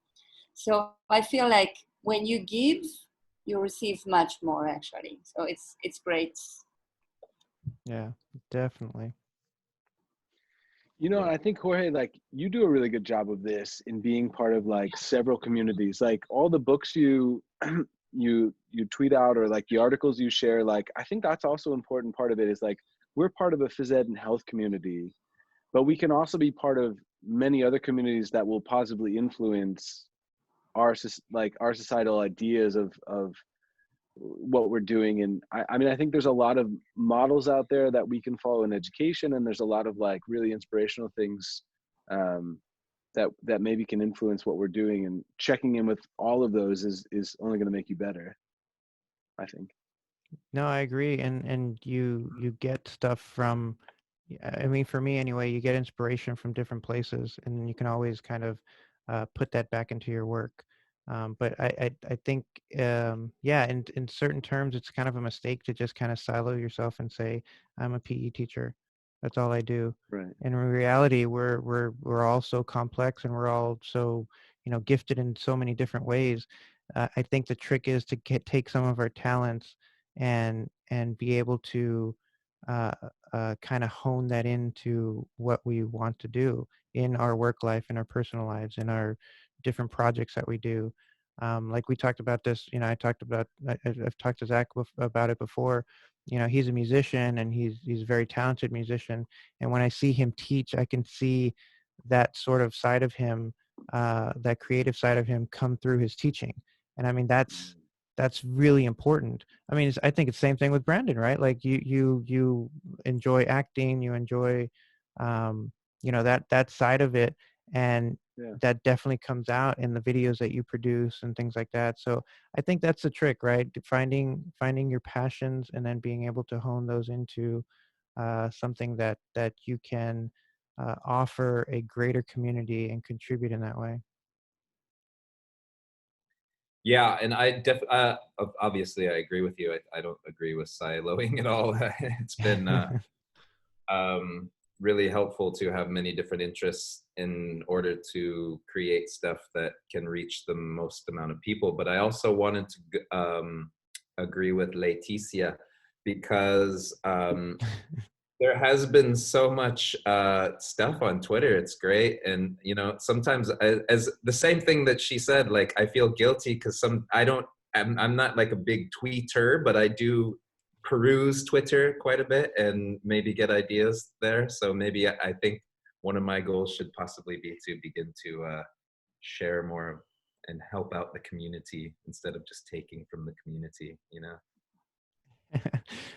So I feel like when you give, you receive much more actually. So it's great. Yeah, definitely. You know, Yeah. I think Jorge, like you do a really good job of this in being part of like several communities. Like all the books you you tweet out, or like the articles you share, like I think that's also an important part of it is like we're part of a phys ed and health community, but we can also be part of many other communities that will positively influence our like our societal ideas of what we're doing. And I mean, I think there's a lot of models out there that we can follow in education, and there's a lot of like really inspirational things um, that maybe can influence what we're doing. And checking in with all of those is only going to make you better, I think. No, I agree. And you get stuff from, I mean, for me anyway, you get inspiration from different places, and you can always kind of put that back into your work. But I think, yeah, in certain terms, it's kind of a mistake to just kind of silo yourself and say, I'm a PE teacher. That's all I do. Right. And in reality, we're all so complex, and we're all so, gifted in so many different ways. I think the trick is to take some of our talents and be able to uh, kind of hone that into what we want to do in our work life, in our personal lives, in our different projects that we do. Like we talked about this, I talked about, I've talked to Zach about it before. He's a musician, and he's a very talented musician. And when I see him teach, I can see that sort of side of him, that creative side of him, come through his teaching. And I mean, that's really important. I mean, I think it's the same thing with Brandon, right? Like you enjoy acting, you enjoy, that side of it, and Yeah. that definitely comes out in the videos that you produce and things like that. So I think that's the trick, right? Finding your passions, and then being able to hone those into something that you can offer a greater community and contribute in that way. Yeah, and obviously I agree with you. I don't agree with siloing at all. It's been um, really helpful to have many different interests in order to create stuff that can reach the most amount of people. But I also wanted to agree with Leticia, because there has been so much stuff on Twitter. It's great. And, sometimes as the same thing that she said, like, I feel guilty because I'm not like a big tweeter, but I do peruse Twitter quite a bit and maybe get ideas there. So maybe I think one of my goals should possibly be to begin to share more and help out the community instead of just taking from the community.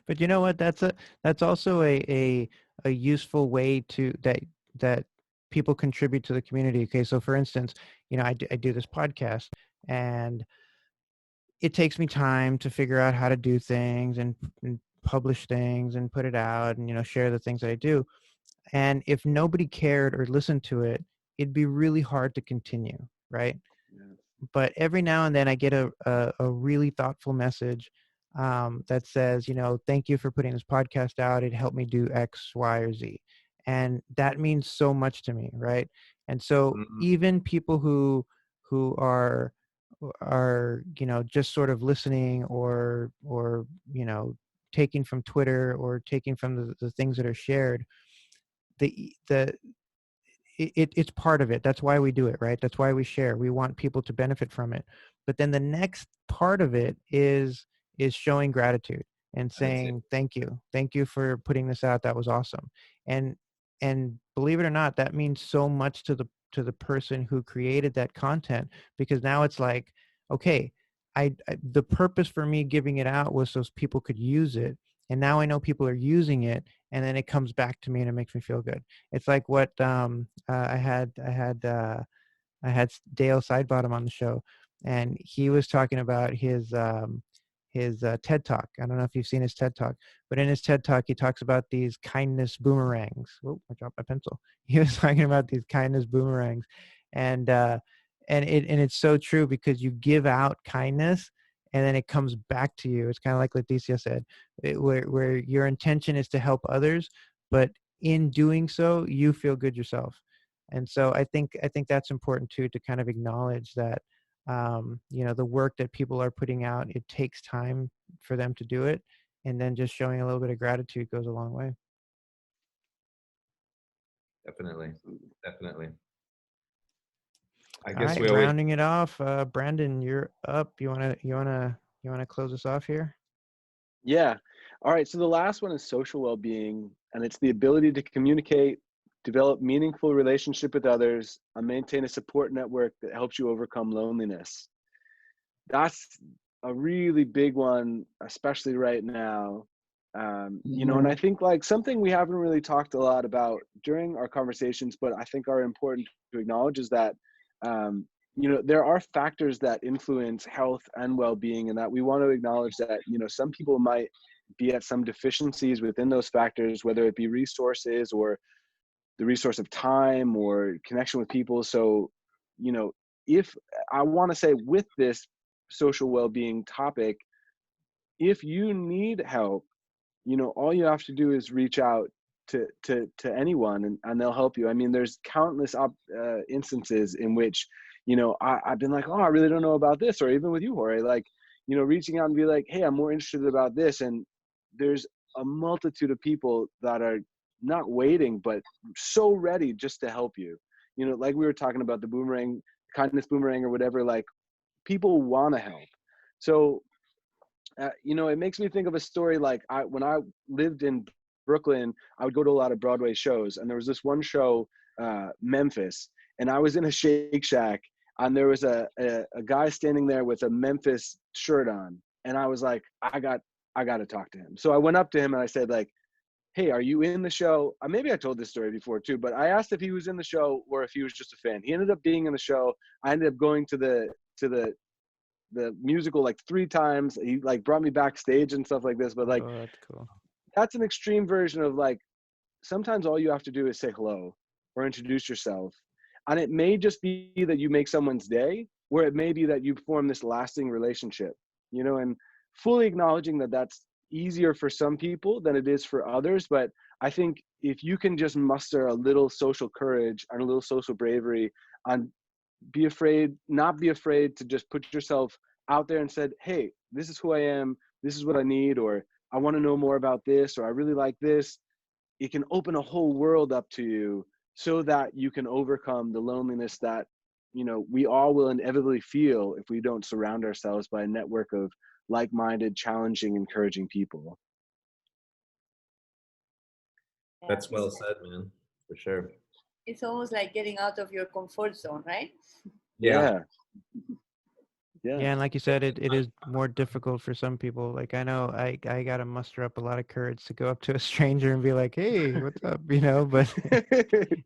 But you know what? That's also a useful way to that people contribute to the community. Okay, so for instance, I do this podcast, and it takes me time to figure out how to do things, and publish things and put it out, and share the things that I do. And if nobody cared or listened to it, it'd be really hard to continue, right? Yeah. But every now and then I get a really thoughtful message, that says, thank you for putting this podcast out. It helped me do X, Y, or Z. And that means so much to me, right? And so Mhm. even people who are just sort of listening, or taking from Twitter, or taking from the things that are shared, the it's part of it. That's why we do it, right? That's why we share. We want people to benefit from it. But then the next part of it is showing gratitude and Attitude. saying thank you for putting this out. That was awesome. And and believe it or not, that means so much to the person who created that content, because now it's like, okay, the purpose for me giving it out was so people could use it, and now I know people are using it, and then it comes back to me and it makes me feel good. It's like what I had Dale Sidebottom on the show, and he was talking about his TED Talk. I don't know if you've seen his TED Talk, but in his TED Talk, he talks about these kindness boomerangs. Oh, I dropped my pencil. He was talking about these kindness boomerangs, and it's so true, because you give out kindness, and then it comes back to you. It's kind of like Leticia said, where your intention is to help others, but in doing so, you feel good yourself. And so I think that's important too, to kind of acknowledge that, the work that people are putting out, it takes time for them to do it. And then just showing a little bit of gratitude goes a long way. Definitely. Definitely. I All guess right, we always, rounding it off, Brandon, you're up. You wanna close us off here? Yeah. All right. So the last one is social well-being, and it's the ability to communicate, develop meaningful relationship with others, and maintain a support network that helps you overcome loneliness. That's a really big one, especially right now. And I think like something we haven't really talked a lot about during our conversations, but I think are important to acknowledge is that, there are factors that influence health and well-being, and that we want to acknowledge that, some people might be at some deficiencies within those factors, whether it be resources or the resource of time or connection with people. So, if I want to say with this social well-being topic, if you need help, all you have to do is reach out to anyone, and they'll help you. I mean, there's countless instances in which, I've been like, oh, I really don't know about this, or even with you, Jorge, like, reaching out and be like, hey, I'm more interested about this. And there's a multitude of people that are not waiting, but so ready just to help you. Like we were talking about the boomerang, kindness boomerang or whatever, like people want to help. So, it makes me think of a story. Like when I lived in Brooklyn, I would go to a lot of Broadway shows, and there was this one show, Memphis, and I was in a Shake Shack, and there was a guy standing there with a Memphis shirt on, and I was like, I got to talk to him. So I went up to him and I said, like, hey, are you in the show? Maybe I told this story before too, but I asked if he was in the show or if he was just a fan. He ended up being in the show. I ended up going to the musical like 3 times. He like brought me backstage and stuff like this, but like Oh, that's cool. that's an extreme version of like sometimes all you have to do is say hello or introduce yourself, and it may just be that you make someone's day, or it may be that you form this lasting relationship, and fully acknowledging that that's easier for some people than it is for others. But I think if you can just muster a little social courage and a little social bravery, and not be afraid to just put yourself out there and said, hey, this is who I am, this is what I need, or I want to know more about this, or I really like this, it can open a whole world up to you so that you can overcome the loneliness that, we all will inevitably feel if we don't surround ourselves by a network of like-minded, challenging, encouraging people. Yeah, that's well said, man, for sure. it's almost like getting out of your comfort zone, right? Yeah. Yeah. Yeah, and like you said, it is more difficult for some people. Like I know I gotta muster up a lot of courage to go up to a stranger and be like, "Hey, what's up?" But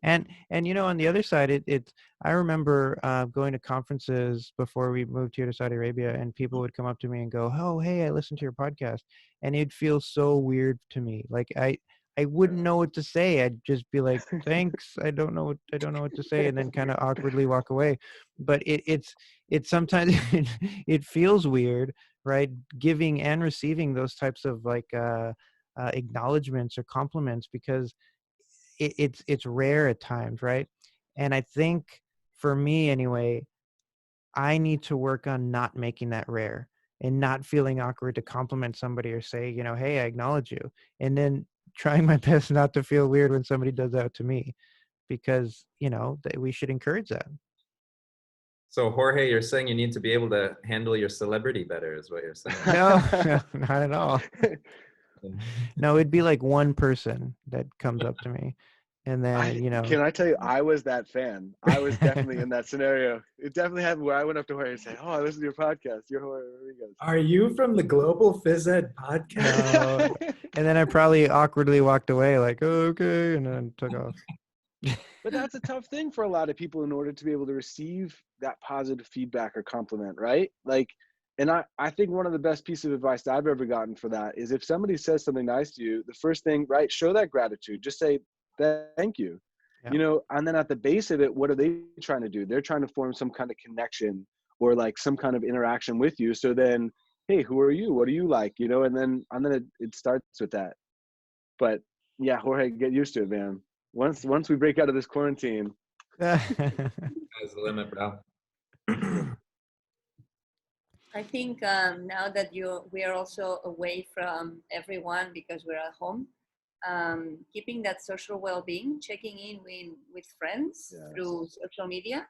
and on the other side, it's I remember going to conferences before we moved here to Saudi Arabia, and people would come up to me and go, "Oh, hey, I listened to your podcast," and it'd feel so weird to me. Like I wouldn't know what to say. I'd just be like, "Thanks, I don't know what to say," and then kind of awkwardly walk away. But it's sometimes it feels weird, right? Giving and receiving those types of like acknowledgments or compliments, because it's rare at times, right? And I think for me anyway, I need to work on not making that rare and not feeling awkward to compliment somebody or say, hey, I acknowledge you. And then trying my best not to feel weird when somebody does that to me, because, that we should encourage that. So Jorge, you're saying you need to be able to handle your celebrity better, is what you're saying. No, no, not at all. No, it'd be like one person that comes up to me, and then, Can I tell you, I was that fan. I was definitely in that scenario. It definitely happened where I went up to Jorge and said, "Oh, I listen to your podcast. You're Jorge Rodriguez." Are you from the Global Phys Ed podcast? no, and then I probably awkwardly walked away like, oh, okay, and then took off. But that's a tough thing for a lot of people in order to be able to receive that positive feedback or compliment, right? Like, and I think one of the best pieces of advice that I've ever gotten for that is if somebody says something nice to you, the first thing, right, show that gratitude. Just say, thank you. Yeah. And then at the base of it, what are they trying to do? They're trying to form some kind of connection or like some kind of interaction with you. So then, hey, who are you? What do you like? And then it starts with that. But yeah, Jorge, get used to it, man. Once we break out of this quarantine. Sky's the limit, bro. I think now that we are also away from everyone because we're at home, keeping that social well-being, checking in with friends through Yes. social media,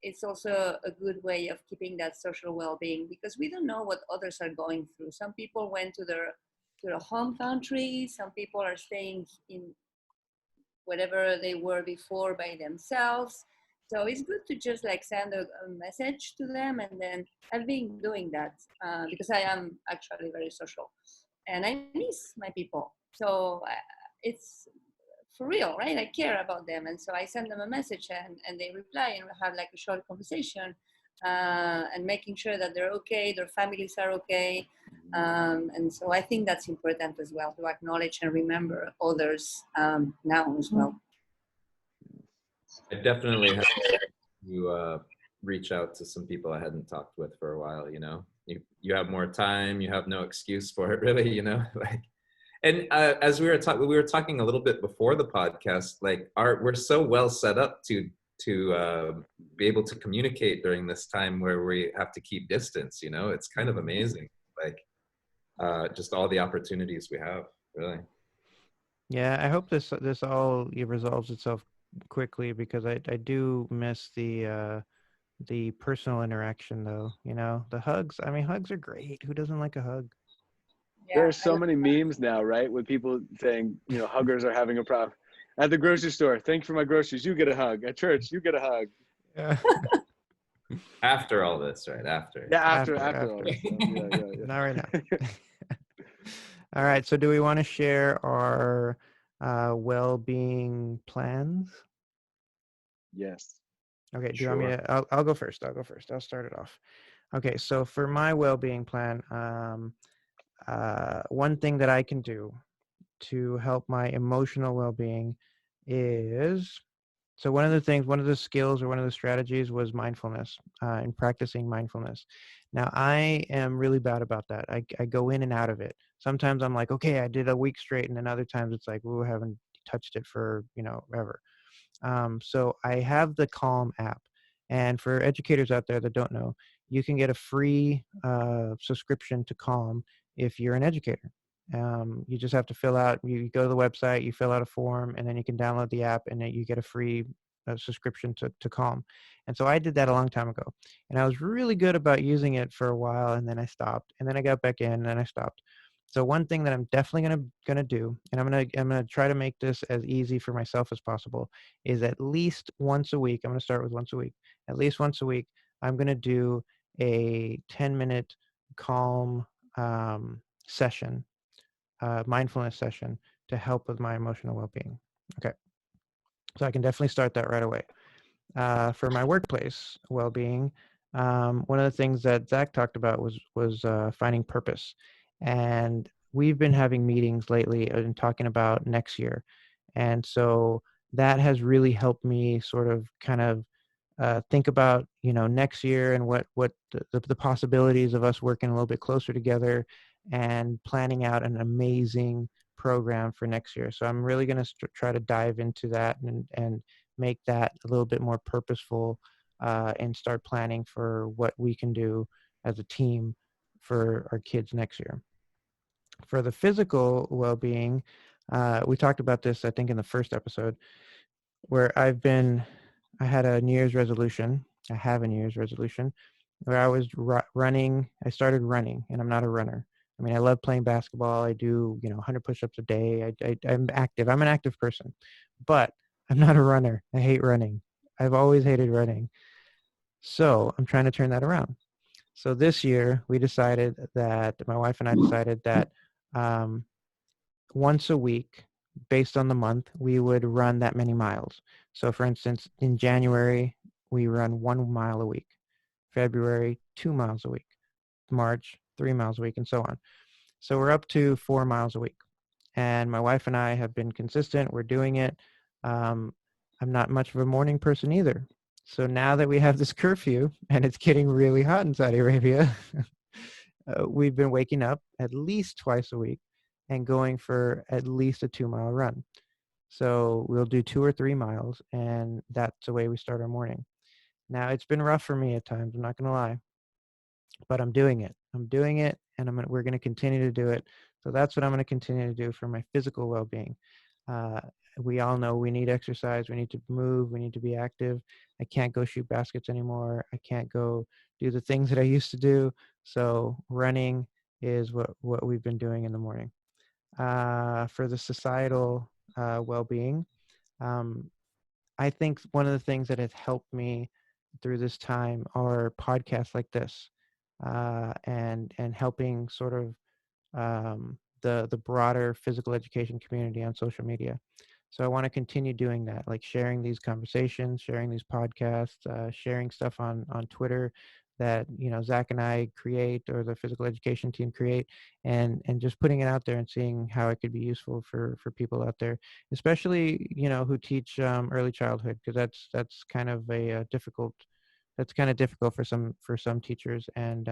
it's also a good way of keeping that social well-being because we don't know what others are going through. Some people went to their home country. Some people are staying in whatever they were before by themselves. So it's good to just like send a message to them, and then I've been doing that because I am actually very social, and I miss my people. So it's for real, right? I care about them, and so I send them a message, and they reply, and we have like a short conversation, and making sure that they're okay, their families are okay, and so I think that's important as well to acknowledge and remember others now as well. I definitely had to reach out to some people I hadn't talked with for a while. You know, you have more time, you have no excuse for it, really. You know, like. And as we were talking a little bit before the podcast, like we're so well set up to be able to communicate during this time where we have to keep distance. You know, it's kind of amazing, like just all the opportunities we have, really. Yeah, I hope this all resolves itself quickly because I do miss the personal interaction though. You know, the hugs. I mean, hugs are great. Who doesn't like a hug? There Yeah, are so many memes now, right? With people saying, huggers are having a problem. At the grocery store, thank you for my groceries. You get a hug. At church, you get a hug. Yeah. After all this, right? After. Yeah, after all After. this stuff. Yeah. Not right now. All right. So, do we want to share our well-being plans? Yes. Okay. Do you want me Sure. to? I'll go first. I'll go first. I'll start it off. Okay. So, for my well-being plan, one thing that I can do to help my emotional well-being is so one of the skills or one of the strategies was mindfulness and practicing mindfulness. Now I am really bad about that. I go in and out of it. Sometimes I'm like, okay, I did a week straight, and then other times it's like, oh, I haven't touched it for ever. So I have the Calm app. And for educators out there that don't know, you can get a free subscription to Calm if you're an educator. You just have to you go to the website, you fill out a form, and then you can download the app, and then you get a free subscription to Calm. And so I did that a long time ago. And I was really good about using it for a while, and then I stopped. And then I got back in, and then I stopped. So one thing that I'm definitely gonna do, and I'm gonna try to make this as easy for myself as possible, is at least once a week. I'm gonna start with once a week. At least once a week, I'm gonna do a 10-minute calm session, mindfulness session to help with my emotional well-being. Okay, so I can definitely start that right away. For my workplace well-being, one of the things that Zach talked about was finding purpose, and we've been having meetings lately and talking about next year, and so that has really helped me sort of kind of think about next year and what the possibilities of us working a little bit closer together and planning out an amazing program for next year. So I'm really going to try to dive into that and make that a little bit more purposeful and start planning for what we can do as a team for our kids next year. For the physical well-being, we talked about this, I think, in the first episode, where I had a New Year's resolution. I have a New Year's resolution where I was running. I started running, and I'm not a runner. I mean, I love playing basketball. I do, 100 push-ups a day. I'm active. I'm an active person, but I'm not a runner. I hate running. I've always hated running. So I'm trying to turn that around. So this year, my wife and I decided that um, once a week, based on the month, we would run that many miles. So for instance, in January, we run 1 mile a week, February, 2 miles a week, March, 3 miles a week, and so on. So we're up to 4 miles a week. And my wife and I have been consistent. We're doing it. Um, I'm not much of a morning person either. So now that we have this curfew and it's getting really hot in Saudi Arabia, we've been waking up at least twice a week and going for at least a 2 mile run. So we'll do 2 or 3 miles, and that's the way we start our morning. Now, it's been rough for me at times, I'm not going to lie. but I'm doing it. I'm doing it, and we're going to continue to do it. So that's what I'm going to continue to do for my physical well-being. Uh, we all know we need exercise. We need to move. We need to be active. I can't go shoot baskets anymore. I can't go do the things that I used to do. So running is what we've been doing in the morning. For the societal well-being, um, I think one of the things that has helped me through this time are podcasts like this, and helping sort of the broader physical education community on social media. So I want to continue doing that, like sharing these conversations, sharing these podcasts, sharing stuff on Twitter that Zach and I create, or the physical education team create, and just putting it out there and seeing how it could be useful for people out there, especially who teach early childhood, because that's kind of a difficult that's kind of difficult for some teachers, and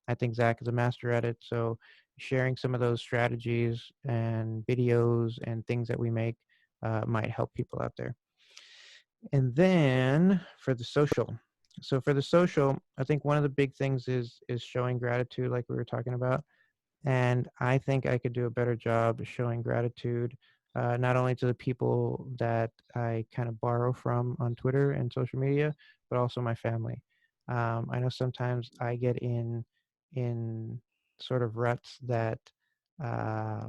I think Zach is a master at it. So sharing some of those strategies and videos and things that we make might help people out there. And then for the social. So for the social, I think one of the big things is showing gratitude, like we were talking about. And I think I could do a better job showing gratitude, not only to the people that I kind of borrow from on Twitter and social media, but also my family. I know sometimes I get in sort of ruts uh,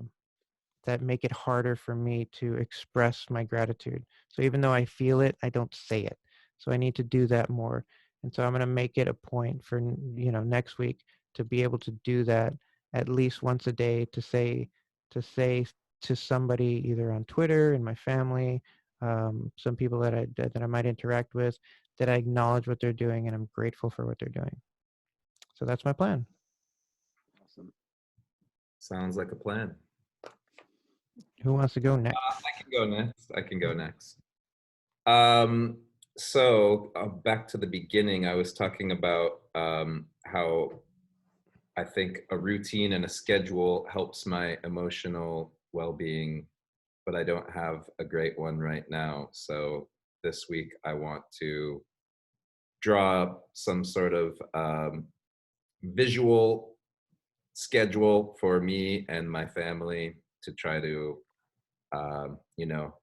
that make it harder for me to express my gratitude. So even though I feel it, I don't say it. So I need to do that more. And so I'm going to make it a point for next week to be able to do that at least once a day, to say to somebody either on Twitter, in my family, some people that I might interact with, that I acknowledge what they're doing and I'm grateful for what they're doing. So that's my plan. Awesome. Sounds like a plan. Who wants to go next? I can go next. I can go next. So back to the beginning, I was talking about how I think a routine and a schedule helps my emotional well-being, but I don't have a great one right now. So this week I want to draw up some sort of visual schedule for me and my family to try to, you know,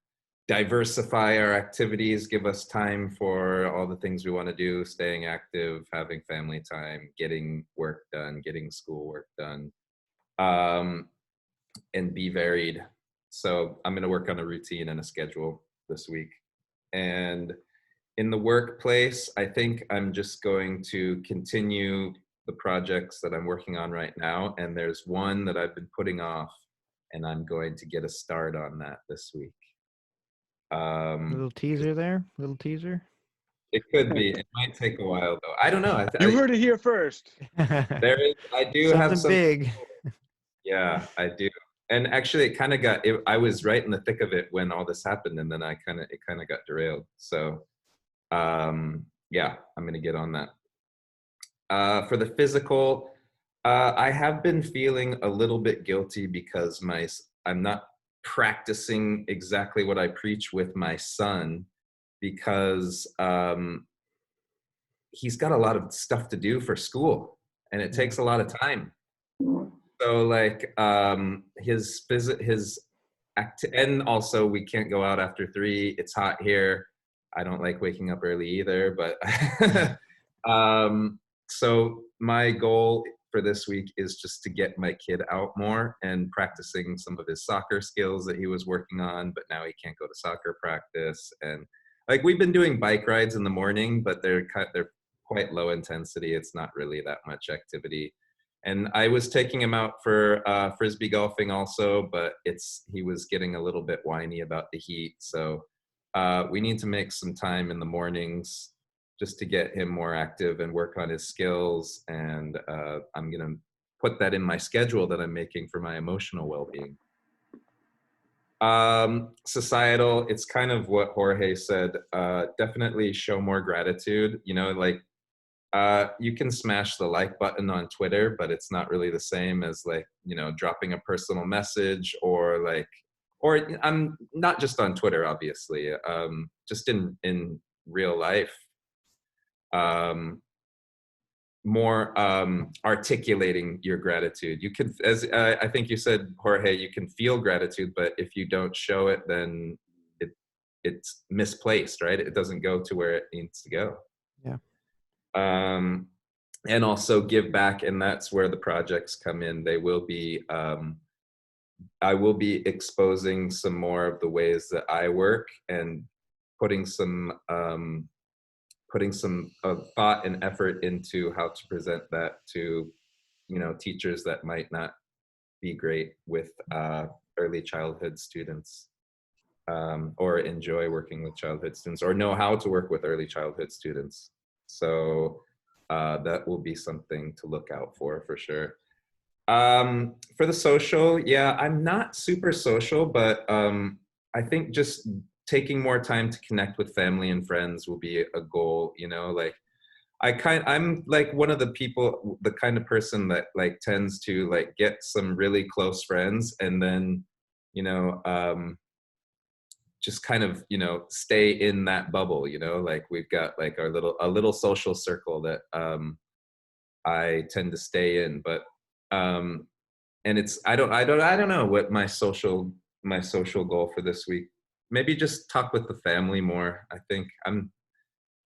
diversify our activities, give us time for all the things we want to do, staying active, having family time, getting work done, getting schoolwork done, and be varied. So I'm going to work on a routine and a schedule this week. And in the workplace, I think I'm just going to continue the projects that I'm working on right now. And there's one that I've been putting off, and I'm going to get a start on that this week. Little teaser there, little teaser. It could be. It might take a while though. I don't know. You heard it here first. There is. I do Something have some big. Yeah, I do. And actually, it kind of got. I was right in the thick of it when all this happened, and then it kind of got derailed. So, yeah, I'm gonna get on that. For the physical, I have been feeling a little bit guilty because I'm not practicing exactly what I preach with my son, because he's got a lot of stuff to do for school, and it takes a lot of time. So like and also we can't go out after 3. It's hot here. I don't like waking up early either, but so my goal for this week is just to get my kid out more and practicing some of his soccer skills that he was working on, but now he can't go to soccer practice. And like we've been doing bike rides in the morning, but they're quite low intensity. It's not really that much activity. And I was taking him out for frisbee golfing also, but he was getting a little bit whiny about the heat. So we need to make some time in the mornings just to get him more active and work on his skills. And I'm going to put that in my schedule that I'm making for my emotional well-being. Societal, it's kind of what Jorge said. Definitely show more gratitude. Like you can smash the like button on Twitter, but it's not really the same as like, dropping a personal message or I'm not just on Twitter, obviously, just in real life. more articulating your gratitude. You can, as I think you said, Jorge, you can feel gratitude, but if you don't show it, then it's misplaced, right? It doesn't go to where it needs to go. Yeah. And also give back, and that's where the projects come in. They will be, I will be exposing some more of the ways that I work and putting some thought and effort into how to present that to, you know, teachers that might not be great with early childhood students, or enjoy working with childhood students, or know how to work with early childhood students. So that will be something to look out for sure. For the social, yeah, I'm not super social, but I think just taking more time to connect with family and friends will be a goal, you know, like I'm like one of the people, the kind of person that like tends to like get some really close friends and then, you know, just kind of, you know, stay in that bubble, you know, like we've got like a little social circle that I tend to stay in, but and it's I don't know what my social goal for this week. Maybe just talk with the family more. I think I'm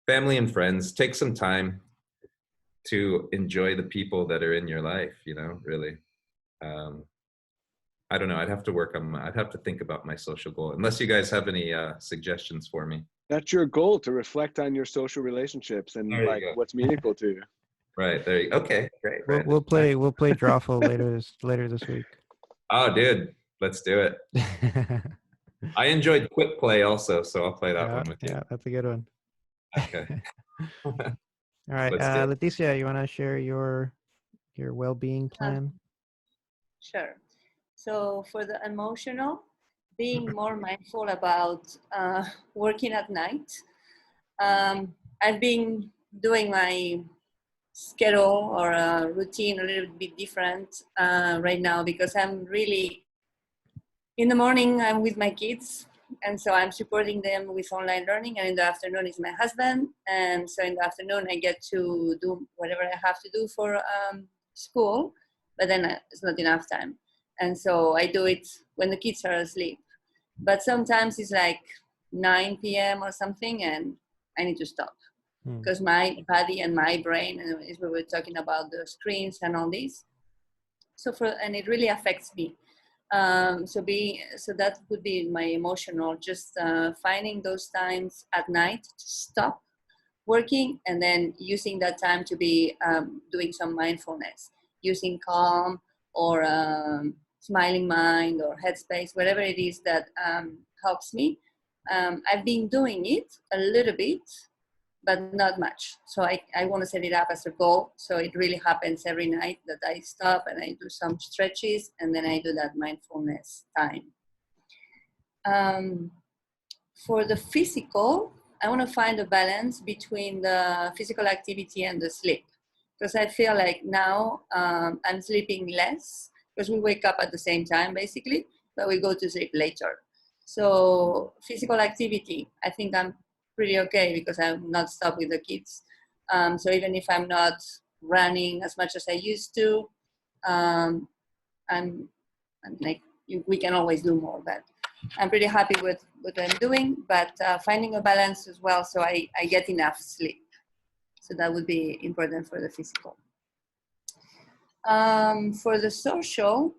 family and friends. Take some time to enjoy the people that are in your life, you know, really. I don't know. I'd have to think about my social goal, unless you guys have any suggestions for me. That's your goal, to reflect on your social relationships and There you like go. what's meaningful to you. Right there. Okay, great. We'll Right. we'll play we'll play Drawful later this week. Oh, dude, let's do it. I enjoyed Quick Play also, so I'll play that Yeah, one with you. yeah, that's a good one. Okay. All right, Let's do it. Leticia, you want to share your well-being plan? Sure. So for the emotional, being more mindful about working at night. I've been doing my schedule or routine a little bit different right now, because I'm really, in the morning I'm with my kids, and so I'm supporting them with online learning, and in the afternoon is my husband, and so in the afternoon I get to do whatever I have to do for school, but then it's not enough time, and so I do it when the kids are asleep. But sometimes it's like 9 p.m. or something, and I need to stop, because my body and my brain, and as we were talking about the screens and all these, and it really affects me. So that would be my emotional, just finding those times at night to stop working, and then using that time to be doing some mindfulness, using Calm or Smiling Mind or Headspace, whatever it is that helps me. I've been doing it a little bit, but not much. So I want to set it up as a goal. So it really happens every night that I stop and I do some stretches, and then I do that mindfulness time. For the physical, I want to find a balance between the physical activity and the sleep, because I feel like now I'm sleeping less, because we wake up at the same time basically, but we go to sleep later. So physical activity, I think I'm pretty okay, because I'm not stopped with the kids. So even if I'm not running as much as I used to, I'm like, we can always do more, but I'm pretty happy with what I'm doing, but finding a balance as well, so I get enough sleep. So that would be important for the physical. For the social,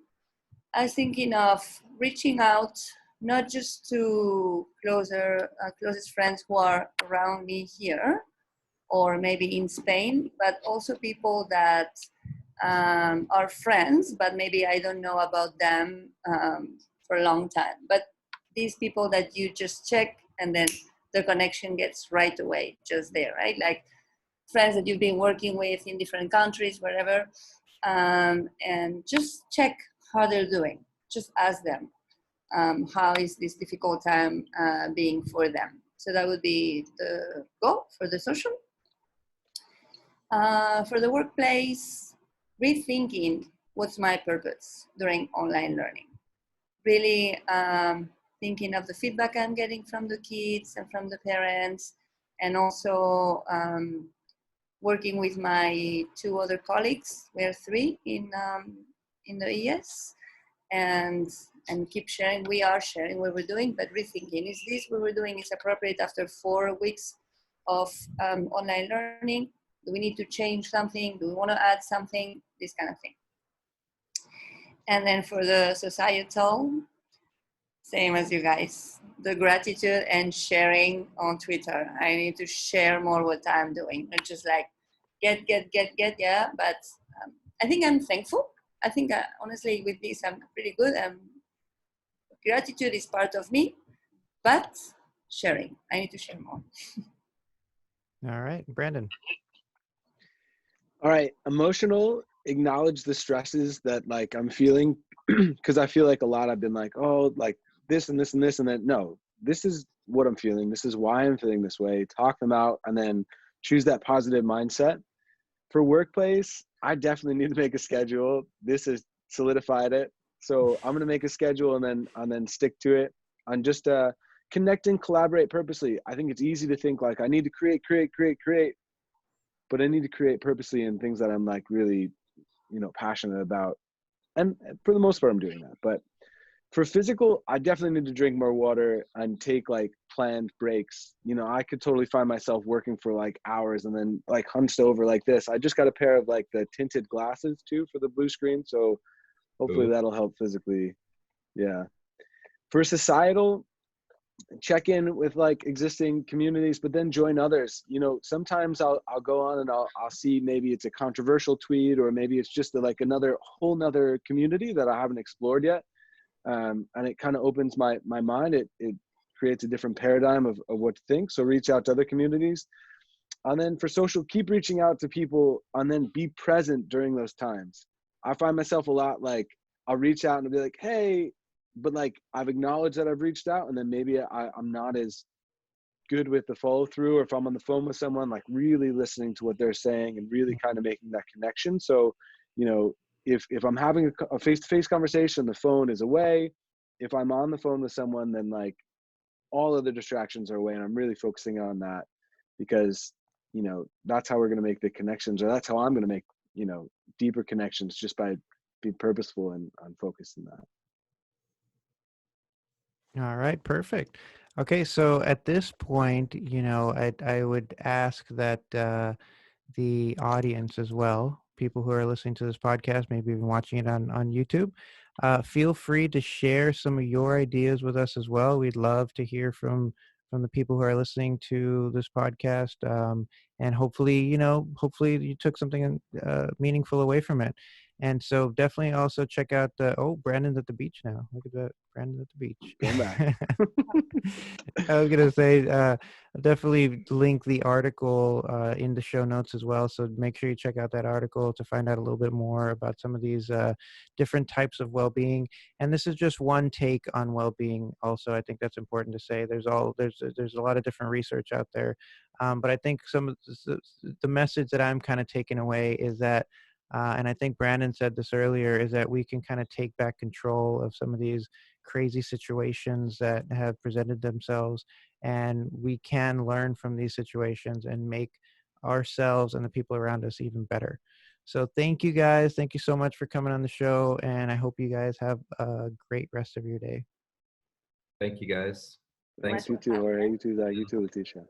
I was thinking of reaching out, not just to closest friends who are around me here, or maybe in Spain, but also people that are friends, but maybe I don't know about them for a long time. But these people that you just check, and then the connection gets right away, just there, right? Like friends that you've been working with in different countries, wherever, and just check how they're doing. Just ask them, how is this difficult time being for them? So that would be the goal for the social. For the workplace, rethinking what's my purpose during online learning. Really thinking of the feedback I'm getting from the kids and from the parents, and also working with my two other colleagues. We are three in the ES, and keep sharing. We are sharing what we're doing, but rethinking, is this what we're doing is appropriate after 4 weeks of online learning? Do we need to change something? Do we want to add something? This kind of thing. And then for the societal, same as you guys, the gratitude and sharing on Twitter. I need to share more what I'm doing, not just like get, yeah. But I think I'm thankful. I think honestly with this, I'm pretty good. Gratitude is part of me, but sharing, I need to share more. All right, Brandon. All right, emotional, acknowledge the stresses that like I'm feeling, because I feel like a lot I've been like, oh, like this and this and this, and then no, this is what I'm feeling. This is why I'm feeling this way. Talk them out, and then choose that positive mindset. For workplace, I definitely need to make a schedule. This has solidified it. So I'm gonna make a schedule and then stick to it. On just connect and collaborate purposely. I think it's easy to think like I need to create, but I need to create purposely in things that I'm like really, passionate about. And for the most part, I'm doing that. But for physical, I definitely need to drink more water and take like planned breaks. I could totally find myself working for like hours and then like hunched over like this. I just got a pair of like the tinted glasses too for the blue screen. So hopefully that'll help physically. Yeah. For societal, check in with like existing communities, but then join others. Sometimes I'll go on and I'll see maybe it's a controversial tweet, or maybe it's just like another whole nother community that I haven't explored yet. And it kind of opens my mind. It creates a different paradigm of what to think. So reach out to other communities. And then for social, keep reaching out to people and then be present during those times. I find myself a lot like I'll reach out and I'll be like, hey, but like I've acknowledged that I've reached out, and then maybe I'm not as good with the follow through, or if I'm on the phone with someone, like really listening to what they're saying and really kind of making that connection. So, if I'm having a face-to-face conversation, the phone is away. If I'm on the phone with someone, then like all other distractions are away, and I'm really focusing on that, because, that's how we're going to make the connections, or that's how I'm going to make, deeper connections, just by being purposeful and focused in that. All right, perfect. Okay, so at this point, I would ask that the audience as well, people who are listening to this podcast, maybe even watching it on YouTube, feel free to share some of your ideas with us as well. We'd love to hear from the people who are listening to this podcast, and hopefully you took something meaningful away from it. And so definitely also check out Brandon's at the beach now. Look at that, Brandon's at the beach. Going back. I was gonna say definitely link the article in the show notes as well. So make sure you check out that article to find out a little bit more about some of these different types of well-being. And this is just one take on well-being. Also, I think that's important to say. There's a lot of different research out there, but I think some of the message that I'm kind of taking away is that. And I think Brandon said this earlier, is that we can kind of take back control of some of these crazy situations that have presented themselves, and we can learn from these situations and make ourselves and the people around us even better. So thank you guys. Thank you so much for coming on the show, and I hope you guys have a great rest of your day. Thank you guys. Thanks. You too, Jorge. You too, Zach. You too, Leticia.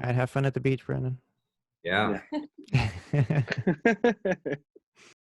I'd have fun at the beach, Brandon. Yeah. Yeah.